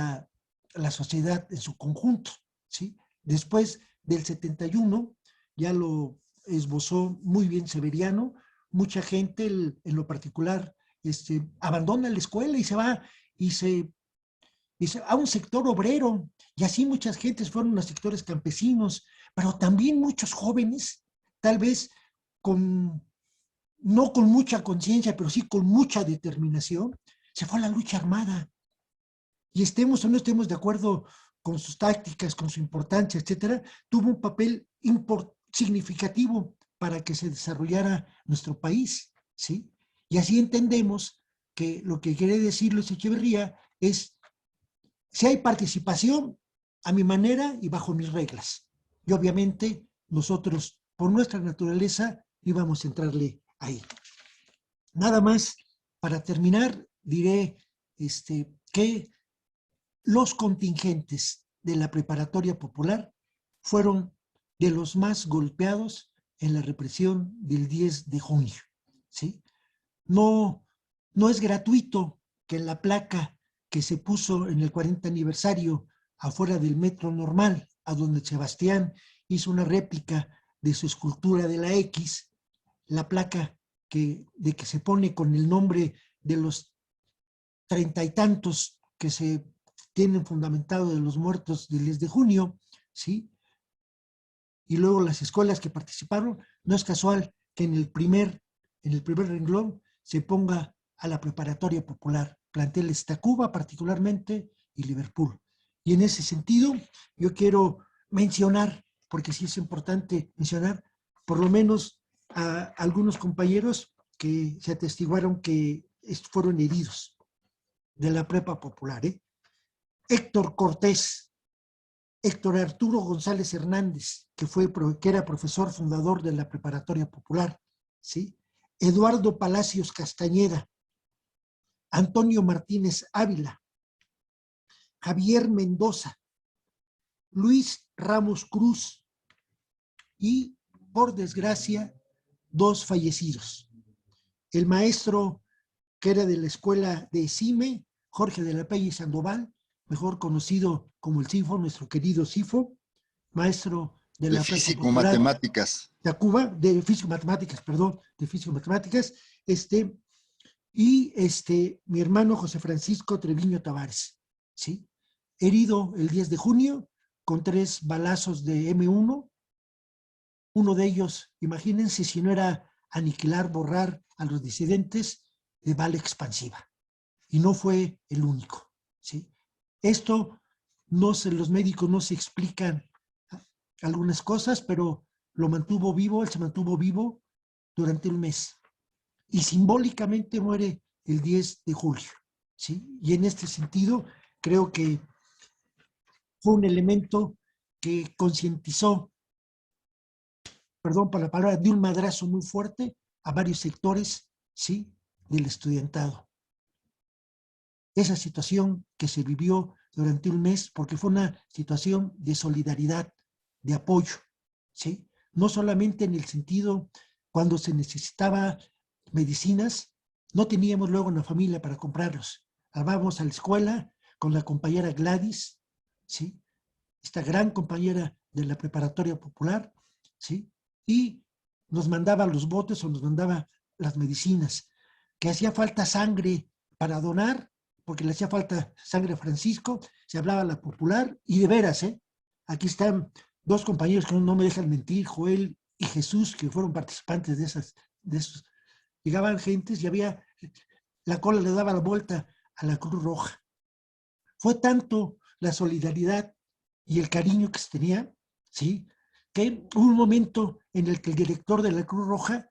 la sociedad en su conjunto, ¿sí? Después del 71, ya lo esbozó muy bien Severiano, mucha gente, en lo particular, abandona la escuela y se va a un sector obrero, y así muchas gentes fueron a sectores campesinos, pero también muchos jóvenes, tal vez no con mucha conciencia, pero sí con mucha determinación, se fue a la lucha armada. Y estemos o no estemos de acuerdo con sus tácticas, con su importancia, etcétera, tuvo un papel significativo para que se desarrollara nuestro país, ¿sí? Y así entendemos que lo que quiere decir Luis Echeverría es: si hay participación, a mi manera y bajo mis reglas. Y obviamente nosotros, por nuestra naturaleza, íbamos a entrarle ahí. Nada más, para terminar, diré que los contingentes de la preparatoria popular fueron de los más golpeados en la represión del 10 de junio, ¿sí? No es gratuito que la placa que se puso en el 40 aniversario afuera del Metro Normal, a donde Sebastián hizo una réplica de su escultura de la X, la placa de que se pone con el nombre de los 30 y tantos que se tienen fundamentado de los muertos del 10 de junio, ¿sí? Y luego las escuelas que participaron, no es casual que en el primer renglón se ponga a la preparatoria popular, planteles Tacuba particularmente y Liverpool. Y en ese sentido, yo quiero mencionar, porque sí es importante mencionar, por lo menos a algunos compañeros que se atestiguaron que fueron heridos de la prepa popular, Héctor Cortés, Héctor Arturo González Hernández, que era profesor fundador de la preparatoria popular, ¿sí? Eduardo Palacios Castañeda, Antonio Martínez Ávila, Javier Mendoza, Luis Ramos Cruz y, por desgracia, 2 fallecidos. El maestro que era de la escuela de CIME, Jorge de la Pelle Sandoval, mejor conocido como el Sifo, nuestro querido Sifo, maestro de la físico-matemáticas. De físico-matemáticas, perdón, de físico-matemáticas, y mi hermano José Francisco Treviño Tavares, ¿sí? Herido el 10 de junio con 3 balazos de M1. Uno de ellos, imagínense si no era aniquilar, borrar a los disidentes, de bala expansiva. Y no fue el único, ¿sí? Esto, los médicos no se explican algunas cosas, pero él se mantuvo vivo durante un mes. Y simbólicamente muere el 10 de julio, ¿sí? Y en este sentido, creo que fue un elemento que concientizó, perdón por la palabra, de un madrazo muy fuerte a varios sectores, ¿sí?, del estudiantado. Esa situación que se vivió durante un mes, porque fue una situación de solidaridad, de apoyo, ¿sí? No solamente en el sentido cuando se necesitaba medicinas, no teníamos luego una familia para comprarlos. Vamos a la escuela con la compañera Gladys, ¿sí?, esta gran compañera de la preparatoria popular, ¿sí?, y nos mandaba los botes o nos mandaba las medicinas. Que hacía falta sangre para donar, porque le hacía falta sangre a Francisco, se hablaba la popular, y de veras, aquí están 2 compañeros que no me dejan mentir, Joel y Jesús, que fueron participantes de esos. Llegaban gentes y la cola le daba la vuelta a la Cruz Roja. Fue tanto la solidaridad y el cariño que se tenía, ¿sí?, que hubo un momento en el que el director de la Cruz Roja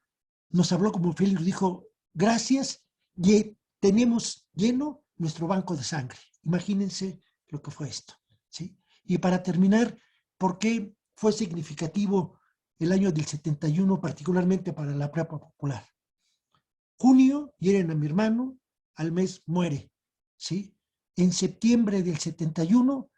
nos habló como Félix, dijo: gracias, y tenemos lleno nuestro banco de sangre. Imagínense lo que fue esto, ¿sí? Y para terminar, ¿por qué fue significativo el año del 71, particularmente para la prepa popular? Junio, hieren a mi hermano, al mes muere, ¿sí? En septiembre del 71,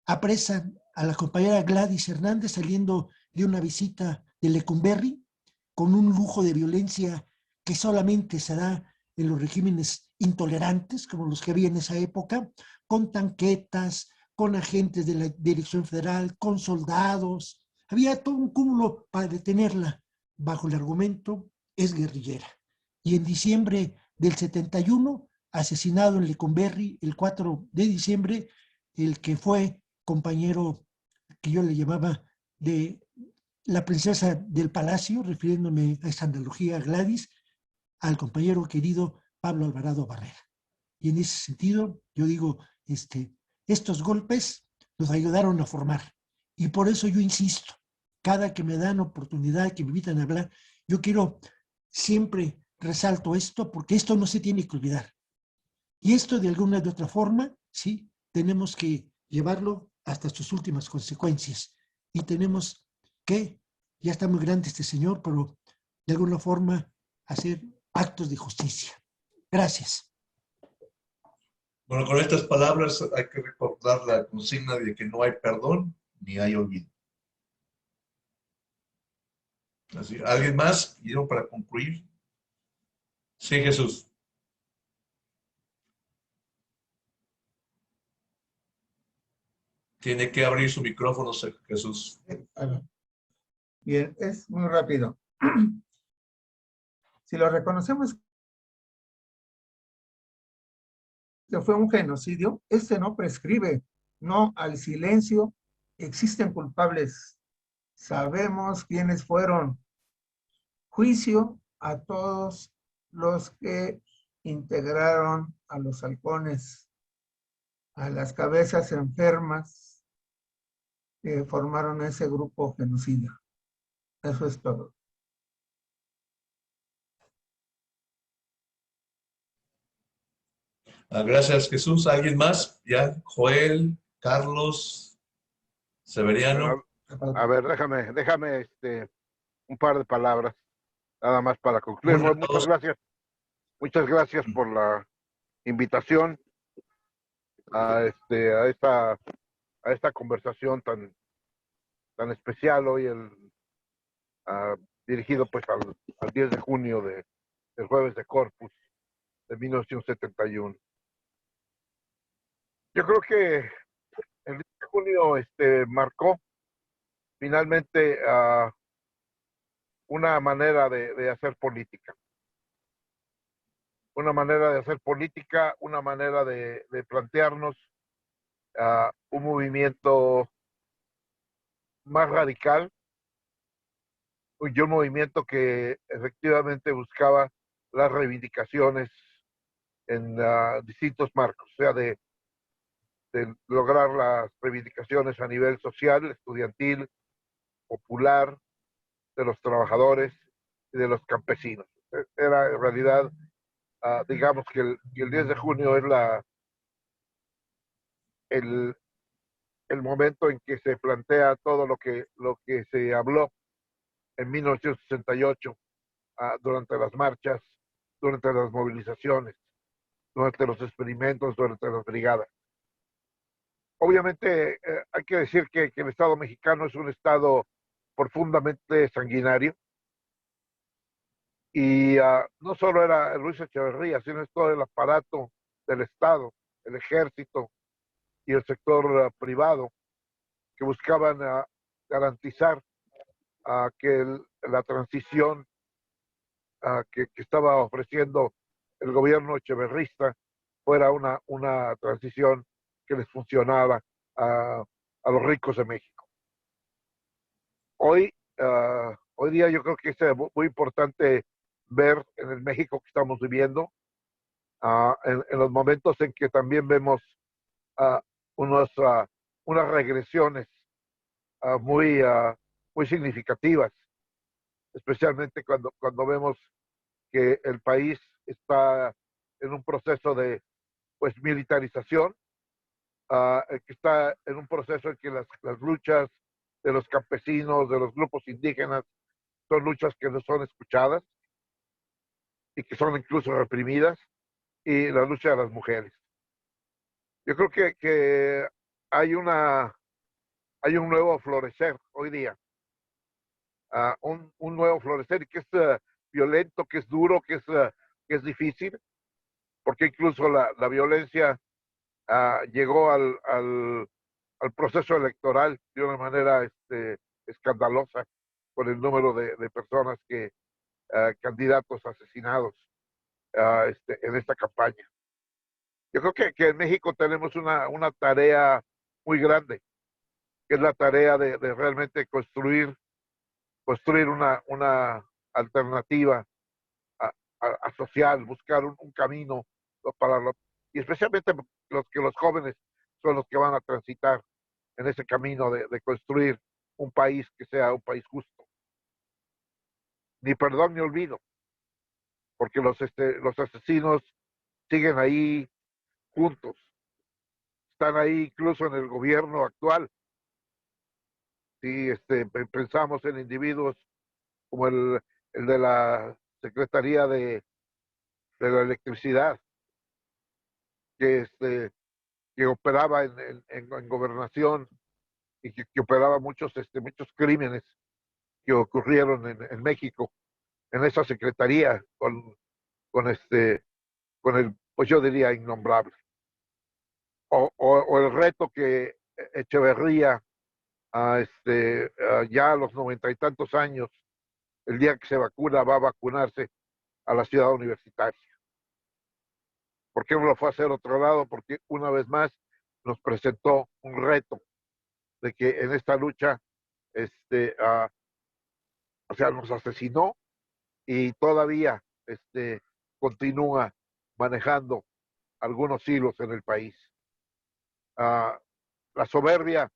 apresan a la compañera Gladys Hernández saliendo de una visita de Lecumberri, con un lujo de violencia que solamente se da en los regímenes intolerantes, como los que había en esa época, con tanquetas, con agentes de la Dirección Federal, con soldados. Había todo un cúmulo para detenerla, bajo el argumento: es guerrillera. Y en diciembre del 71, asesinado en Lecumberri, el 4 de diciembre, el que fue compañero que yo le llamaba de la princesa del palacio, refiriéndome a esa analogía a Gladys, al compañero querido Pablo Alvarado Barrera. Y en ese sentido, yo digo, estos golpes nos ayudaron a formar. Y por eso yo insisto, cada que me dan oportunidad, que me invitan a hablar, yo siempre resalto esto, porque esto no se tiene que olvidar. Y esto, de alguna de otra forma, sí, tenemos que llevarlo hasta sus últimas consecuencias. Y tenemos que ya está muy grande este señor, pero de alguna forma hacer actos de justicia. Gracias. Bueno, con estas palabras hay que recordar la consigna de que no hay perdón ni hay olvido. Así, ¿alguien más? ¿Quiero para concluir? Sí, Jesús. Tiene que abrir su micrófono, Jesús. Bien, es muy rápido. Si lo reconocemos que fue un genocidio, este no prescribe, no al silencio. Existen culpables. Sabemos quiénes fueron. Juicio a todos los que integraron a los halcones, a las cabezas enfermas que formaron ese grupo genocida. Eso es todo. Gracias, Jesús. ¿Alguien más? ¿Ya? Joel, Carlos, Severiano. A ver, déjame un par de palabras, nada más para concluir. Bueno, Muchas gracias por la invitación a esta conversación tan especial hoy, dirigido pues al 10 de junio del jueves de Corpus de 1971. Yo creo que el 10 de junio marcó finalmente una manera de hacer política. Una manera de hacer política, una manera de plantearnos un movimiento más radical y un movimiento que efectivamente buscaba las reivindicaciones en distintos marcos, o sea, de lograr las reivindicaciones a nivel social, estudiantil, popular, de los trabajadores y de los campesinos. Era en realidad, digamos que el 10 de junio es el momento en que se plantea todo lo que se habló en 1968 durante las marchas, durante las movilizaciones, durante los experimentos, durante las brigadas. Obviamente hay que decir que el Estado mexicano es un Estado profundamente sanguinario, y no solo era Luis Echeverría, sino es todo el aparato del Estado, el ejército y el sector privado, que buscaban garantizar que la transición que estaba ofreciendo el gobierno echeverrista fuera una transición que les funcionara a los ricos de México. Hoy día yo creo que es muy importante ver en el México que estamos viviendo, en los momentos en que también vemos unas regresiones muy significativas, especialmente cuando vemos que el país está en un proceso de militarización, que está en un proceso en que las luchas de los campesinos, de los grupos indígenas, son luchas que no son escuchadas y que son incluso reprimidas, y la lucha de las mujeres. Yo creo que hay un nuevo florecer hoy día, un nuevo florecer que es violento, que es duro, que es difícil, porque incluso la violencia llegó al proceso electoral de una manera escandalosa, por el número de personas candidatos asesinados en esta campaña. Yo creo que en México tenemos una tarea muy grande, que es la tarea de realmente construir una alternativa social, buscar un camino y especialmente los jóvenes son los que van a transitar en ese camino de construir un país que sea un país justo. Ni perdón ni olvido, porque los asesinos siguen ahí juntos, están ahí incluso en el gobierno actual, si pensamos en individuos como el de la Secretaría de la Electricidad, que, que operaba en gobernación y que operaba muchos crímenes que ocurrieron en México, en esa secretaría, con el, pues yo diría, innombrable. O el reto que Echeverría, ya a los 90 y tantos años, el día que se vacuna, va a vacunarse a la ciudad universitaria. ¿Por qué no lo fue a hacer a otro lado? Porque una vez más nos presentó un reto de que en esta lucha, o sea, nos asesinó y todavía continúa manejando algunos hilos en el país. La soberbia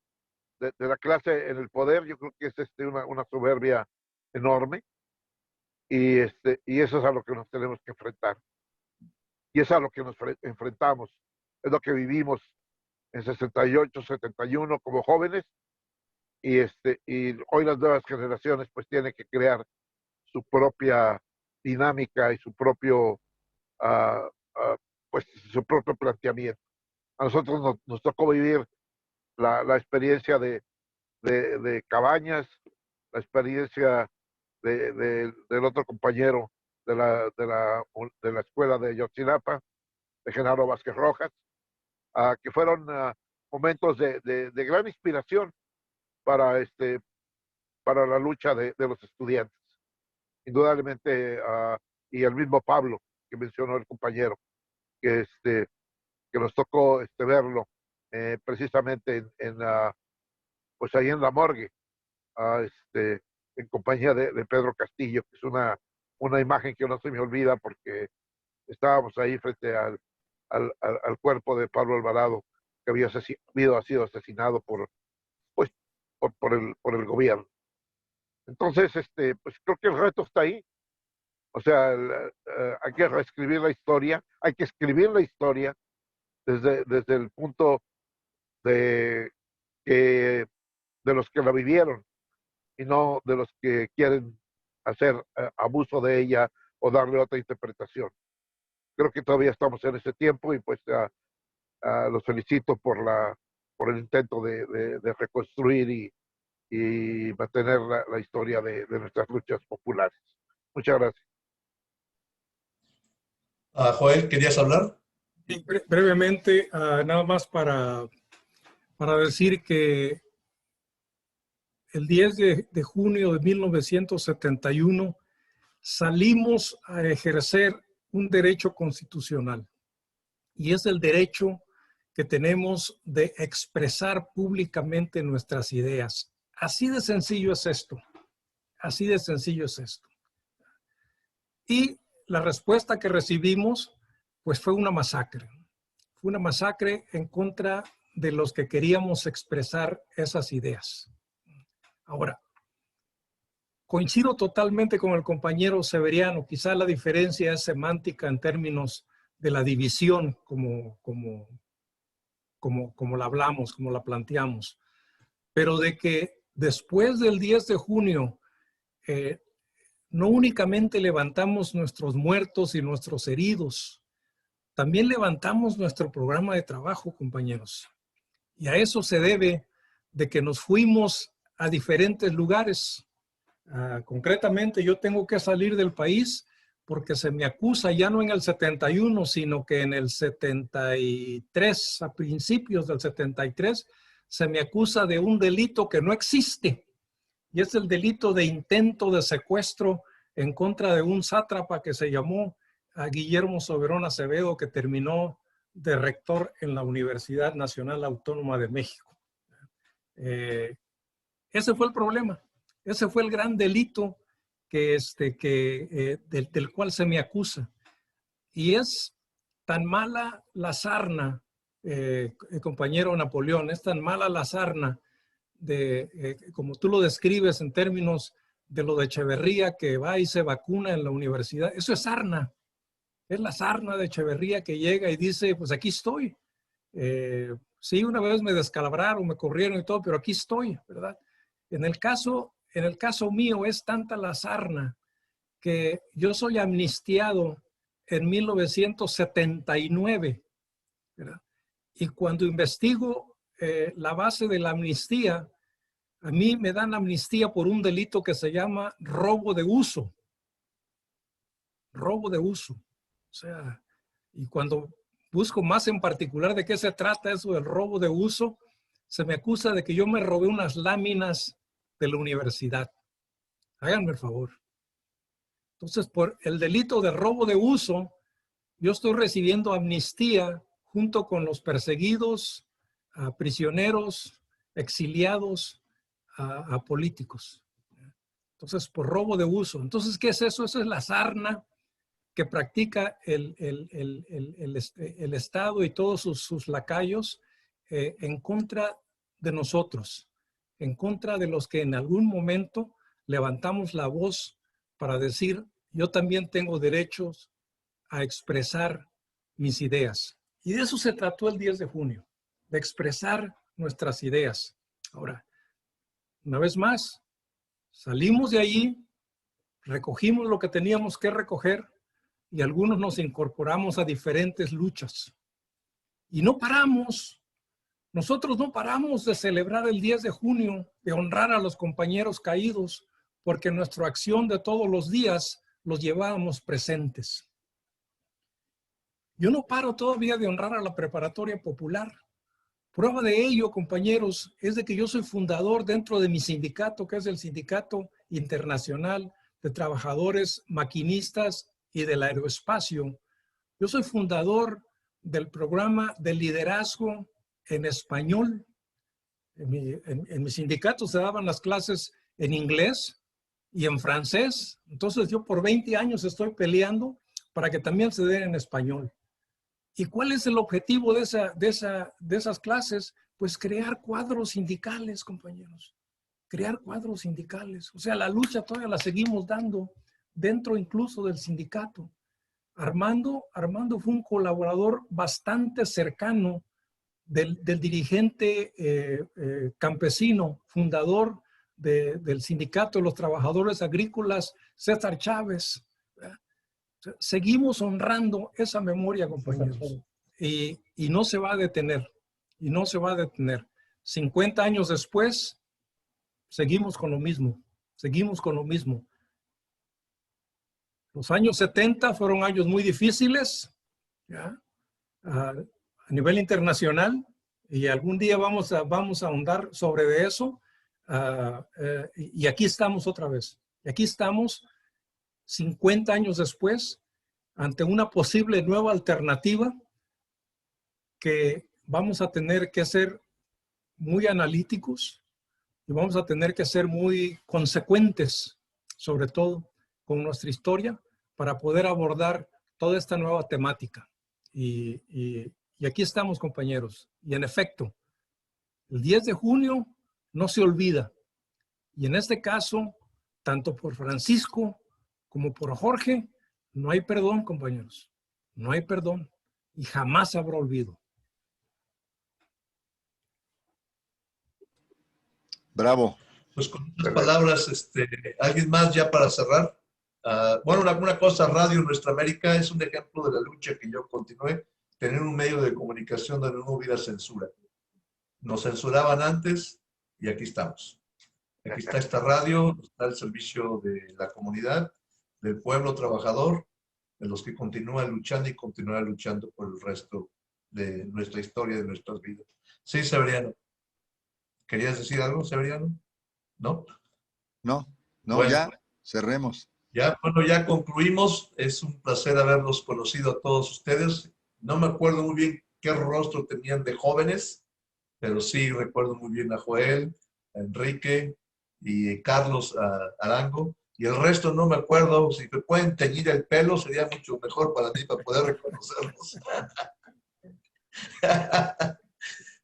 de la clase en el poder, yo creo que es una soberbia enorme, y eso es a lo que nos tenemos que enfrentar. Y es a lo que nos enfrentamos, es lo que vivimos en 68, 71 como jóvenes, y hoy las nuevas generaciones pues tienen que crear su propia dinámica y su propio pues su propio planteamiento. A nosotros nos tocó vivir la experiencia de Cabañas, la experiencia del otro compañero de la escuela de Yotzinapa, de Genaro Vázquez Rojas, que fueron momentos de gran inspiración para la lucha de los estudiantes. Indudablemente, y el mismo Pablo, que mencionó el compañero, que nos tocó verlo precisamente pues ahí en la morgue, en compañía de Pedro Castillo, que es una imagen que no se me olvida, porque estábamos ahí frente al cuerpo de Pablo Alvarado, que había sido asesinado por el gobierno. Entonces, pues creo que el reto está ahí. O sea, hay que reescribir la historia, hay que escribir la historia desde el punto de los que la vivieron, y no de los que quieren hacer abuso de ella o darle otra interpretación. Creo que todavía estamos en ese tiempo, y pues los felicito por el intento de reconstruir y mantener la historia de nuestras luchas populares. Muchas gracias. Joel, ¿querías hablar? Sí, brevemente, nada más para decir que el 10 de junio de 1971 salimos a ejercer un derecho constitucional, y es el derecho que tenemos de expresar públicamente nuestras ideas. Así de sencillo es esto. Así de sencillo es esto. Y la respuesta que recibimos, pues fue una masacre. Fue una masacre en contra de los que queríamos expresar esas ideas. Ahora, coincido totalmente con el compañero Severiano. Quizá la diferencia es semántica en términos de la división, como la hablamos, como la planteamos. Pero de que después del 10 de junio, no únicamente levantamos nuestros muertos y nuestros heridos, también levantamos nuestro programa de trabajo, compañeros. Y a eso se debe de que nos fuimos a diferentes lugares. Concretamente, yo tengo que salir del país porque se me acusa ya no en el 71, sino que en el 73, a principios del 73, se me acusa de un delito que no existe. Y es el delito de intento de secuestro en contra de un sátrapa que se llamó Guillermo Soberón Acevedo, que terminó de rector en la Universidad Nacional Autónoma de México. Ese fue el problema. Ese fue el gran delito del cual se me acusa. Y es tan mala la sarna, el compañero Napoleón, es tan mala la sarna, como tú lo describes en términos de lo de Echeverría, que va y se vacuna en la universidad. Eso es sarna. Es la sarna de Echeverría que llega y dice, pues aquí estoy. Sí, una vez me descalabraron, me corrieron y todo, pero aquí estoy, ¿verdad? En el caso mío es tanta la sarna que yo soy amnistiado en 1979, ¿verdad? Y cuando investigo la base de la amnistía, a mí me dan amnistía por un delito que se llama robo de uso. Robo de uso. O sea, y cuando busco más en particular de qué se trata eso del robo de uso, se me acusa de que yo me robé unas láminas de la universidad. Háganme el favor. Entonces, por el delito de robo de uso, yo estoy recibiendo amnistía junto con los perseguidos, a prisioneros, exiliados, a políticos. Entonces, por robo de uso. Entonces, ¿qué es eso? Eso es la sarna que practica el Estado y todos sus lacayos en contra de nosotros, en contra de los que en algún momento levantamos la voz para decir, yo también tengo derechos a expresar mis ideas. Y de eso se trató el 10 de junio, de expresar nuestras ideas. Ahora, una vez más, salimos de allí, recogimos lo que teníamos que recoger y algunos nos incorporamos a diferentes luchas. Y no paramos, nosotros no paramos de celebrar el 10 de junio, de honrar a los compañeros caídos, porque nuestra acción de todos los días los llevábamos presentes. Yo no paro todavía de honrar a la preparatoria popular. Prueba de ello, compañeros, es de que yo soy fundador dentro de mi sindicato, que es el Sindicato Internacional de Trabajadores Maquinistas y del Aeroespacio. Yo soy fundador del programa de liderazgo en español. En mi sindicato se daban las clases en inglés y en francés. Entonces yo por 20 años estoy peleando para que también se den en español. ¿Y cuál es el objetivo de esas clases? Pues crear cuadros sindicales, compañeros. Crear cuadros sindicales. O sea, la lucha todavía la seguimos dando dentro incluso del sindicato. Armando fue un colaborador bastante cercano del dirigente campesino, fundador del Sindicato de los Trabajadores Agrícolas, César Chávez. Seguimos honrando esa memoria, compañeros, y no se va a detener, y no se va a detener. 50 años después, seguimos con lo mismo, seguimos con lo mismo. Los años 70 fueron años muy difíciles, ¿ya? A nivel internacional, y algún día vamos a ahondar sobre eso, y aquí estamos otra vez, y aquí estamos 50 años después, ante una posible nueva alternativa que vamos a tener que ser muy analíticos y vamos a tener que ser muy consecuentes, sobre todo con nuestra historia, para poder abordar toda esta nueva temática. Y aquí estamos, compañeros. Y en efecto, el 10 de junio no se olvida. Y en este caso, tanto por Francisco como por Jorge, no hay perdón, compañeros. No hay perdón. Y jamás habrá olvido. Bravo. Pues con estas palabras, ¿alguien más ya para cerrar? Bueno, alguna cosa, Radio Nuestra América es un ejemplo de la lucha que yo continué, tener un medio de comunicación donde no hubiera censura. Nos censuraban antes y aquí estamos. Aquí está esta radio, está el servicio de la comunidad, del pueblo trabajador, de los que continúan luchando y continuarán luchando por el resto de nuestra historia, de nuestras vidas. Sí, Severiano. ¿Querías decir algo, Severiano? ¿No? No, Bueno, ya, cerremos. Ya, bueno, ya concluimos. Es un placer haberlos conocido a todos ustedes. No me acuerdo muy bien qué rostro tenían de jóvenes, pero sí recuerdo muy bien a Joel, a Enrique y Carlos Arango. Y el resto no me acuerdo. Si me pueden teñir el pelo, sería mucho mejor para mí, para poder reconocerlos.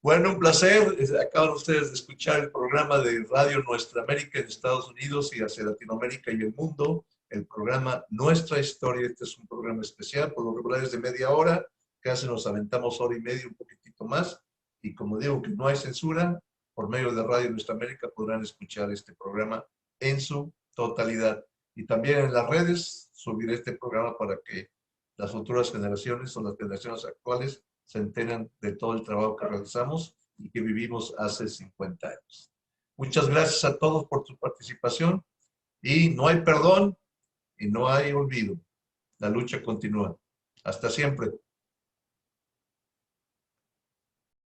Bueno, un placer. Acaban ustedes de escuchar el programa de Radio Nuestra América en Estados Unidos y hacia Latinoamérica y el mundo. El programa Nuestra Historia. Este es un programa especial, por lo regular es de media hora. Casi nos aventamos hora y media, un poquitito más. Y como digo, que no hay censura, por medio de Radio Nuestra América podrán escuchar este programa en su totalidad. Y también en las redes subiré este programa para que las futuras generaciones o las generaciones actuales se enteren de todo el trabajo que realizamos y que vivimos hace 50 años. Muchas gracias a todos por su participación y no hay perdón y no hay olvido. La lucha continúa. Hasta siempre.